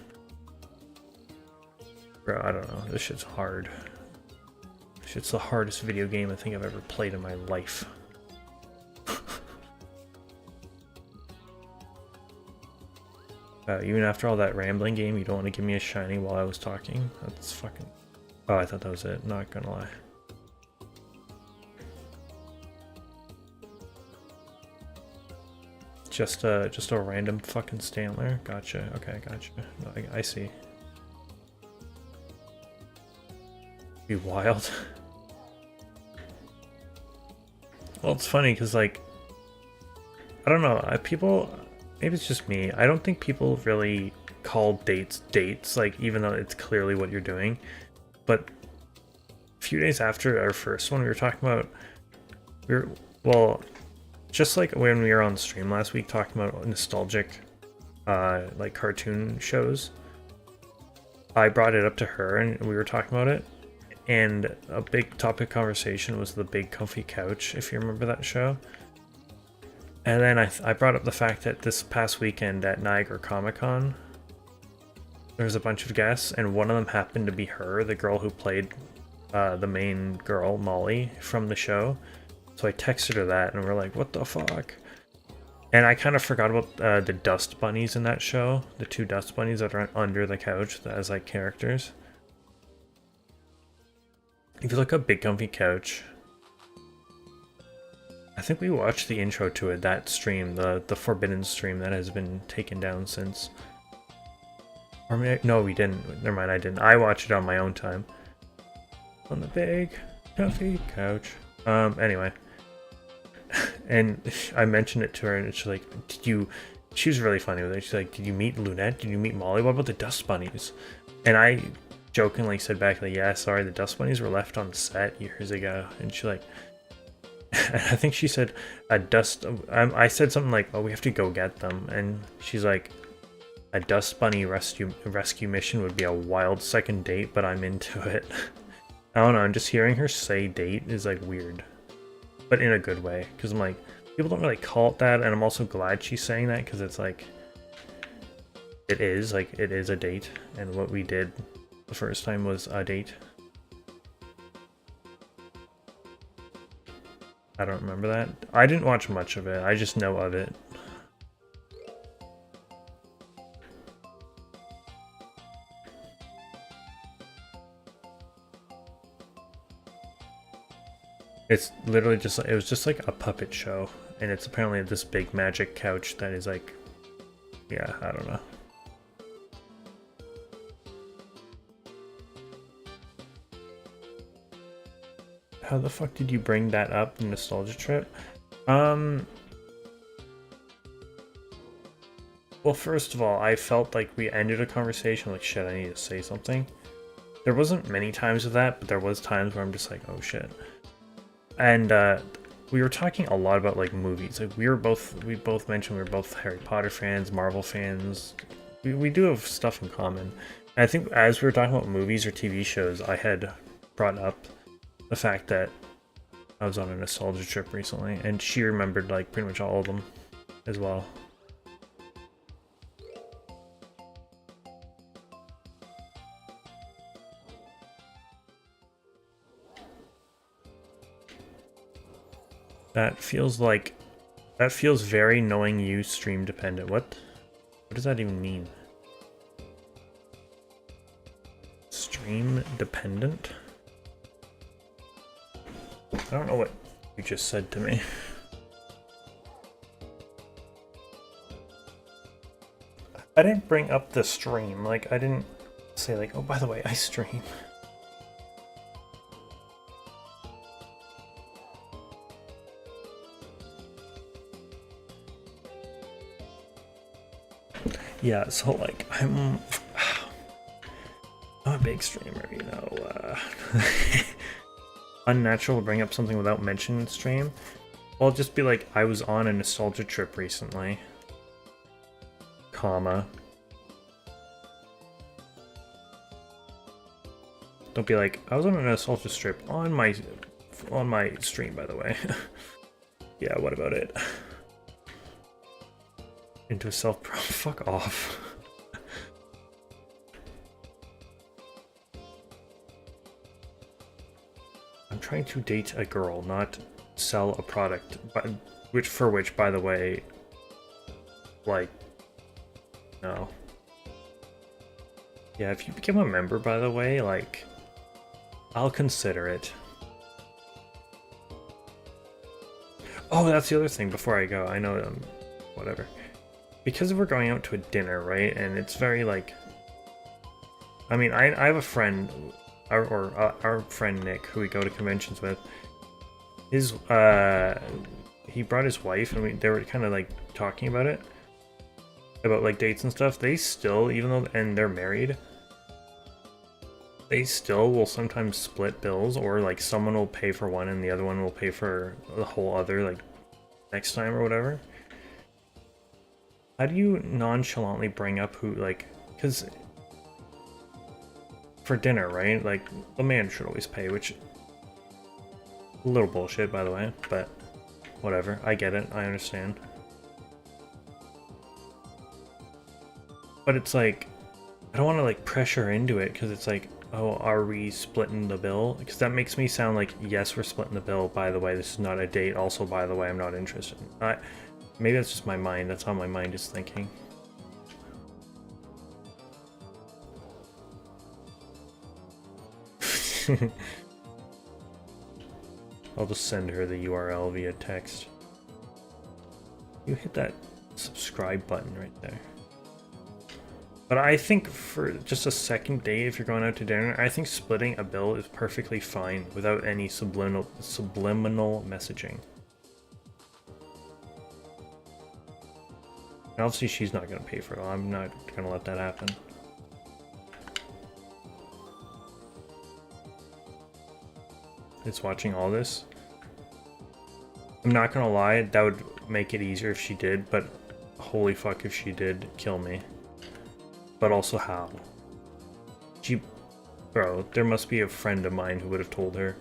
Bro, I don't know, this shit's hard. This shit's the hardest video game I think I've ever played in my life. Even after all that rambling game, you don't want to give me a shiny while I was talking? That's fucking... Oh, I thought that was it, not gonna lie. Just a random fucking Stantler? Gotcha, okay, gotcha. I see. Be wild. Well, it's funny, because, like... I don't know, people... Maybe it's just me. I don't think people really call dates, like, even though it's clearly what you're doing. But a few days after our first one, we were talking about... Well, just like when we were on stream last week talking about nostalgic, like, cartoon shows, I brought it up to her and we were talking about it. And a big topic conversation was the Big Comfy Couch, if you remember that show. And then I brought up the fact that this past weekend at Niagara Comic-Con, there was a bunch of guests, and one of them happened to be her, the girl who played the main girl, Molly, from the show. So I texted her that, and we're like, what the fuck? And I kind of forgot about the dust bunnies in that show, the two dust bunnies that are under the couch as, like, characters. If you look up Big Comfy Couch... I think we watched the intro to it, that stream, the forbidden stream that has been taken down since. Or maybe, no, we didn't. Never mind, I didn't. I watched it on my own time. On the Big Comfy Couch. Anyway. And I mentioned it to her, and she's like, she was really funny with it. She's like, did you meet Lunette? Did you meet Molly? What about the Dust Bunnies? And I jokingly said back, like, yeah, sorry, the Dust Bunnies were left on set years ago. And she's like, I think she said I said something like, oh, we have to go get them, and she's like, a dust bunny rescue mission would be a wild second date, but I'm into it. I don't know, and just hearing her say date is, like, weird, but in a good way, because I'm like, people don't really call it that, and I'm also glad she's saying that, because it's like, it is a date, and what we did the first time was a date. I don't remember that. I didn't watch much of it. I just know of it. It's literally just, it was just like a puppet show. And it's apparently this big magic couch that is like, yeah, I don't know. How the fuck did you bring that up, the nostalgia trip? Well, first of all, I felt like we ended a conversation like, shit, I need to say something. There wasn't many times of that, but there was times where I'm just like, oh shit. And we were talking a lot about, like, movies. Like, we both mentioned we were both Harry Potter fans, Marvel fans. We do have stuff in common. And I think as we were talking about movies or TV shows, I had brought up the fact that I was on a nostalgia trip recently, and she remembered, like, pretty much all of them as well. That feels very knowing you stream dependent. What does that even mean? Stream dependent? I don't know what you just said to me. I didn't bring up the stream. Like, I didn't say, like, oh, by the way, I stream. Yeah, so like I'm a big streamer, you know. Unnatural to bring up something without mentioning the stream. I'll just be like, I was on a nostalgia trip recently, comma. Don't be like, I was on a nostalgia trip on my stream, by the way. Yeah, what about it? Into a self-pro. Fuck off. I'm trying to date a girl, not sell a product, but which, by the way, like, no. Yeah, if you become a member, by the way, like, I'll consider it. Oh, that's the other thing before I go. I know, whatever. Because we're going out to a dinner, right? And it's very, like... I mean, I have a friend, our friend Nick, who we go to conventions with. He brought his wife, and they were kind of, like, talking about it. About, like, dates and stuff. They still, even though... And they're married... They still will sometimes split bills, or like someone will pay for one and the other one will pay for the whole other, like next time or whatever. How do you nonchalantly bring up who, like, because for dinner, right? Like the man should always pay, which a little bullshit, by the way, but whatever. I get it. I understand. But it's like, I don't want to like pressure into it because it's like, oh, are we splitting the bill? Because that makes me sound like, yes, we're splitting the bill. By the way, this is not a date. Also, by the way, I'm not interested. Maybe that's just my mind. That's how my mind is thinking. I'll just send her the URL via text. You hit that subscribe button right there. But I think for just a second date, if you're going out to dinner, I think splitting a bill is perfectly fine without any subliminal messaging. And obviously she's not going to pay for it. I'm not going to let that happen. It's watching all this. I'm not going to lie, that would make it easier if she did, but holy fuck if she did, kill me. But also how? Bro, there must be a friend of mine who would have told her.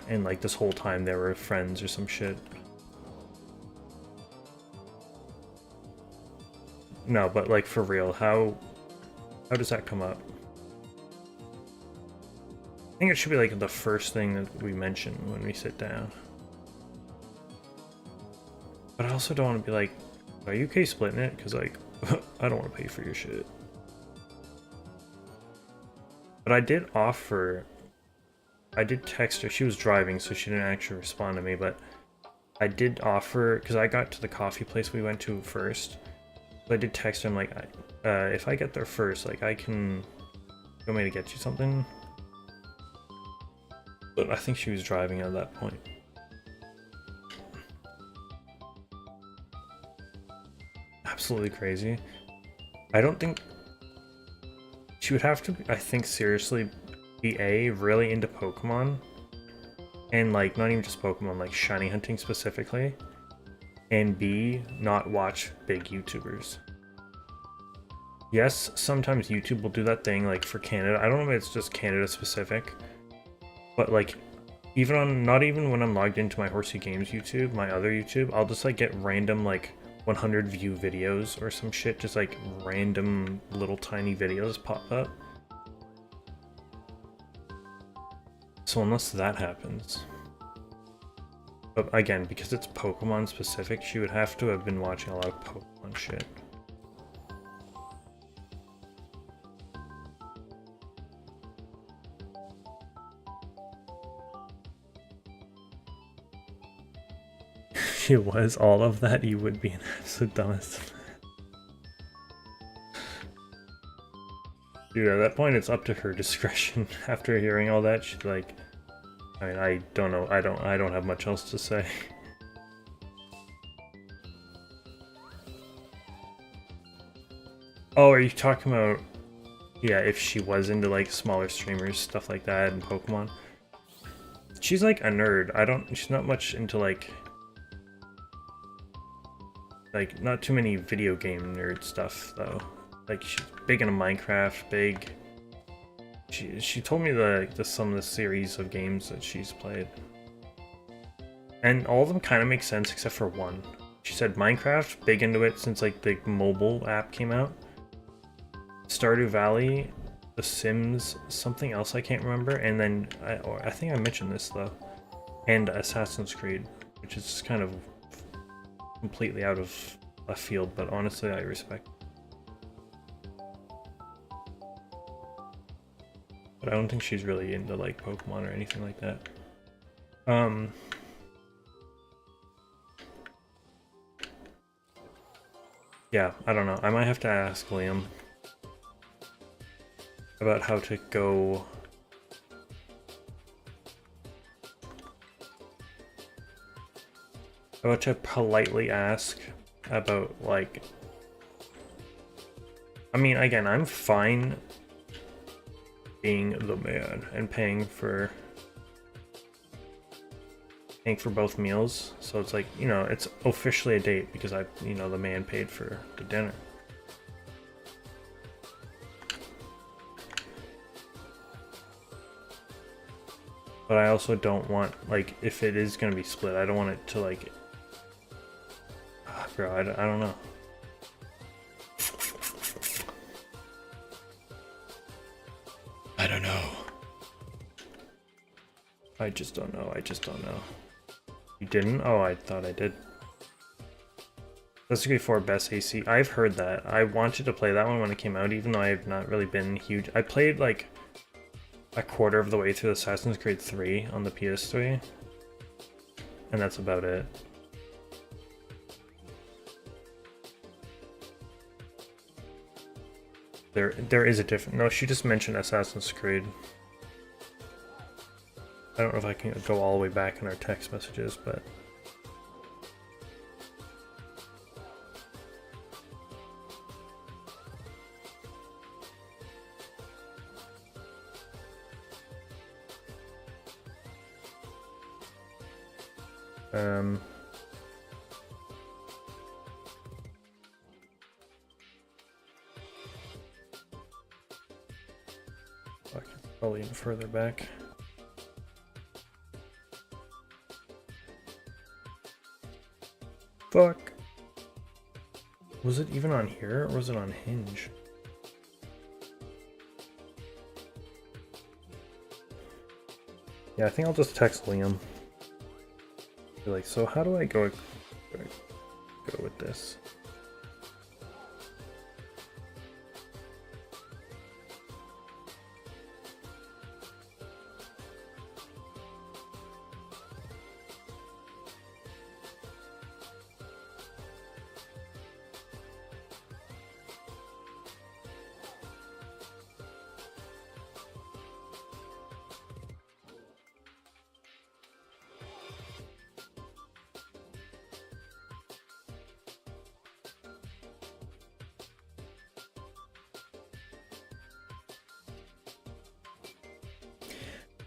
And like this whole time they were friends or some shit. No, but like for real, how does that come up? I think it should be like the first thing that we mention when we sit down. But I also don't want to be like, are you okay splitting it? Because like, I don't want to pay for your shit. But I did offer, I did text her. She was driving, so she didn't actually respond to me, but I did offer, because I got to the coffee place we went to first. So I did text him, like, if I get there first, like, you want me to get you something? But I think she was driving at that point. Absolutely crazy. I don't think... She would have to, I think, seriously be A, really into Pokemon. And, like, not even just Pokemon, like, shiny hunting specifically. And B, not watch big YouTubers. Yes, sometimes YouTube will do that thing, like, for Canada. I don't know if it's just Canada specific. But, like, even on, not even when I'm logged into my HorseaGames YouTube, my other YouTube, I'll just, like, get random, like, 100 view videos or some shit, just like random little tiny videos pop up. So unless that happens, but again, because it's Pokemon specific, she would have to have been watching a lot of Pokemon shit. She was all of that, you would be an absolute dumbest. Dude, at that point it's up to her discretion. After hearing all that, she's like, I mean, I don't know, I don't have much else to say. Oh, are you talking about... Yeah, if she was into like smaller streamers, stuff like that, and Pokemon. She's like a nerd. She's not much into like not too many video game nerd stuff though. Like she's big into Minecraft, big. She told me some of the series of games that she's played. And all of them kind of make sense except for one. She said Minecraft, big into it since like the mobile app came out. Stardew Valley, The Sims, something else I can't remember, and then I think I mentioned this though, and Assassin's Creed, which is kind of completely out of left field, but honestly I respect. But I don't think she's really into like Pokemon or anything like that. Yeah, I don't know. I might have to ask Liam about how to go. How to politely ask about like. I mean, again, I'm fine being the man and paying for both meals, so it's like, you know, it's officially a date because the man paid for the dinner. But I also don't want, like, if it is gonna be split, I don't want it to like, bro, I don't know. I don't know. I just don't know. You didn't? Oh, I thought I did. That's Creed 4 best AC. I've heard that. I wanted to play that one when it came out, even though I've not really been huge. I played like a quarter of the way through Assassin's Creed 3 on the PS3, and that's about it. There is a different. No, she just mentioned Assassin's Creed. I don't know if I can go all the way back in our text messages, but... probably even further back. Fuck. Was it even on here, or was it on Hinge? Yeah, I think I'll just text Liam. Be like, so how do I go with this?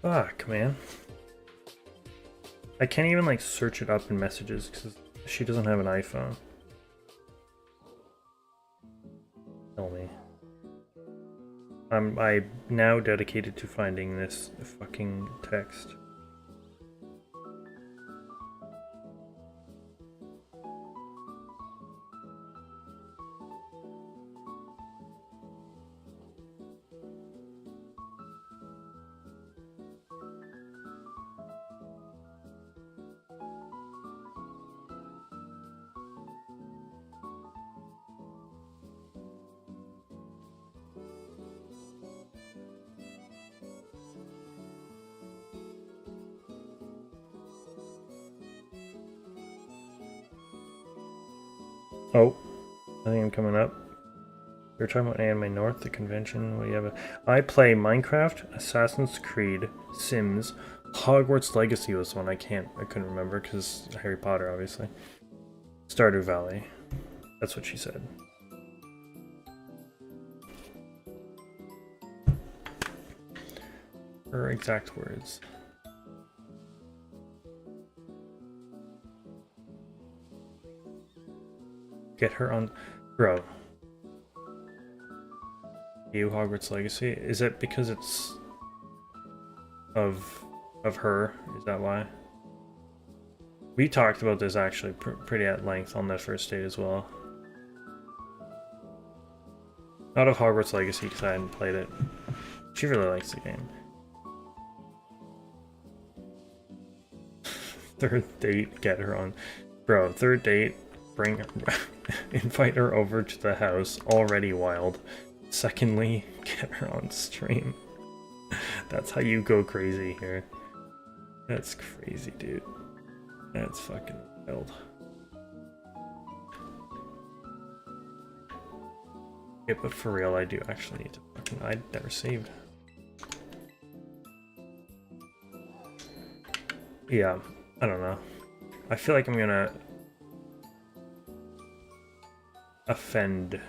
Fuck, man. I can't even like search it up in messages because she doesn't have an iPhone. Tell me. I'm now dedicated to finding this fucking text. Oh, I think I'm coming up. We were talking about Anime North, the convention. What do you have? I play Minecraft, Assassin's Creed, Sims, Hogwarts Legacy was one I couldn't remember because Harry Potter, obviously. Stardew Valley. That's what she said. Her exact words. Get her on... Bro. You, Hogwarts Legacy? Is it because it's... of her? Is that why? We talked about this actually pretty at length on the first date as well. Not of Hogwarts Legacy because I hadn't played it. She really likes the game. Third date, get her on. Bro, third date, bring her, invite her over to the house, already wild. Secondly, get her on stream. That's how you go crazy here. That's crazy, dude. That's fucking wild. Yeah, but for real, I do actually need to fucking... I never saved. Yeah, I don't know. I feel like I'm gonna... offend.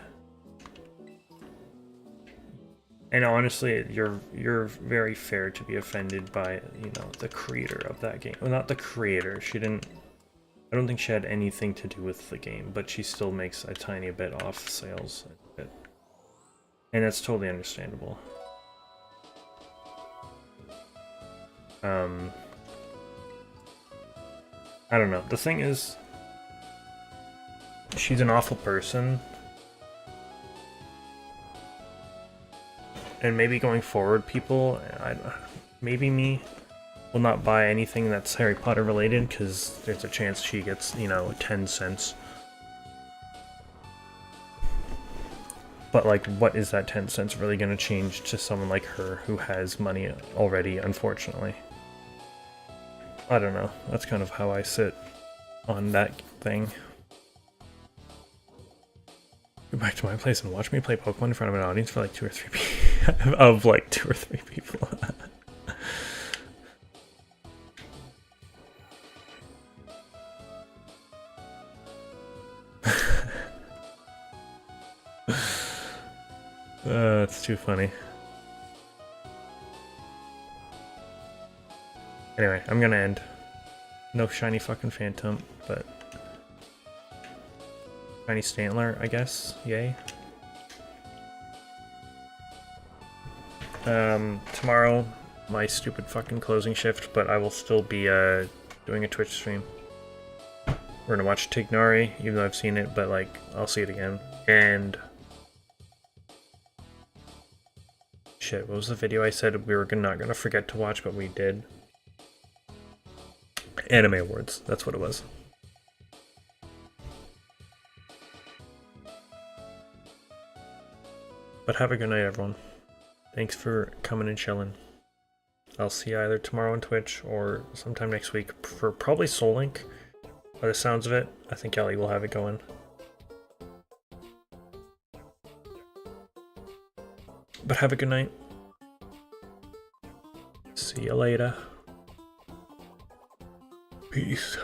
And honestly, you're very fair to be offended by, you know, the creator of that game. Well, not the creator. She didn't... I don't think she had anything to do with the game, but she still makes a tiny bit off sales. And that's totally understandable. I don't know. The thing is, she's an awful person. And maybe going forward, people, maybe me, will not buy anything that's Harry Potter related, because there's a chance she gets, you know, 10 cents. But, like, what is that 10 cents really going to change to someone like her who has money already, unfortunately? I don't know. That's kind of how I sit on that thing. Go back to my place and watch me play Pokemon in front of an audience for like 2 or 3 people. Of like 2 or 3 people. It's too funny. Anyway, I'm gonna end. No shiny fucking Phantom, but... shiny Stantler, I guess. Yay. Tomorrow, my stupid fucking closing shift, but I will still be doing a Twitch stream. We're gonna watch Tignari, even though I've seen it, but like, I'll see it again. And... shit, what was the video I said we were not gonna forget to watch, but we did? Anime Awards, that's what it was. But have a good night, everyone. Thanks for coming and chilling. I'll see you either tomorrow on Twitch or sometime next week for probably Soul Link. By the sounds of it, I think Ellie will have it going. But have a good night. See you later. Peace.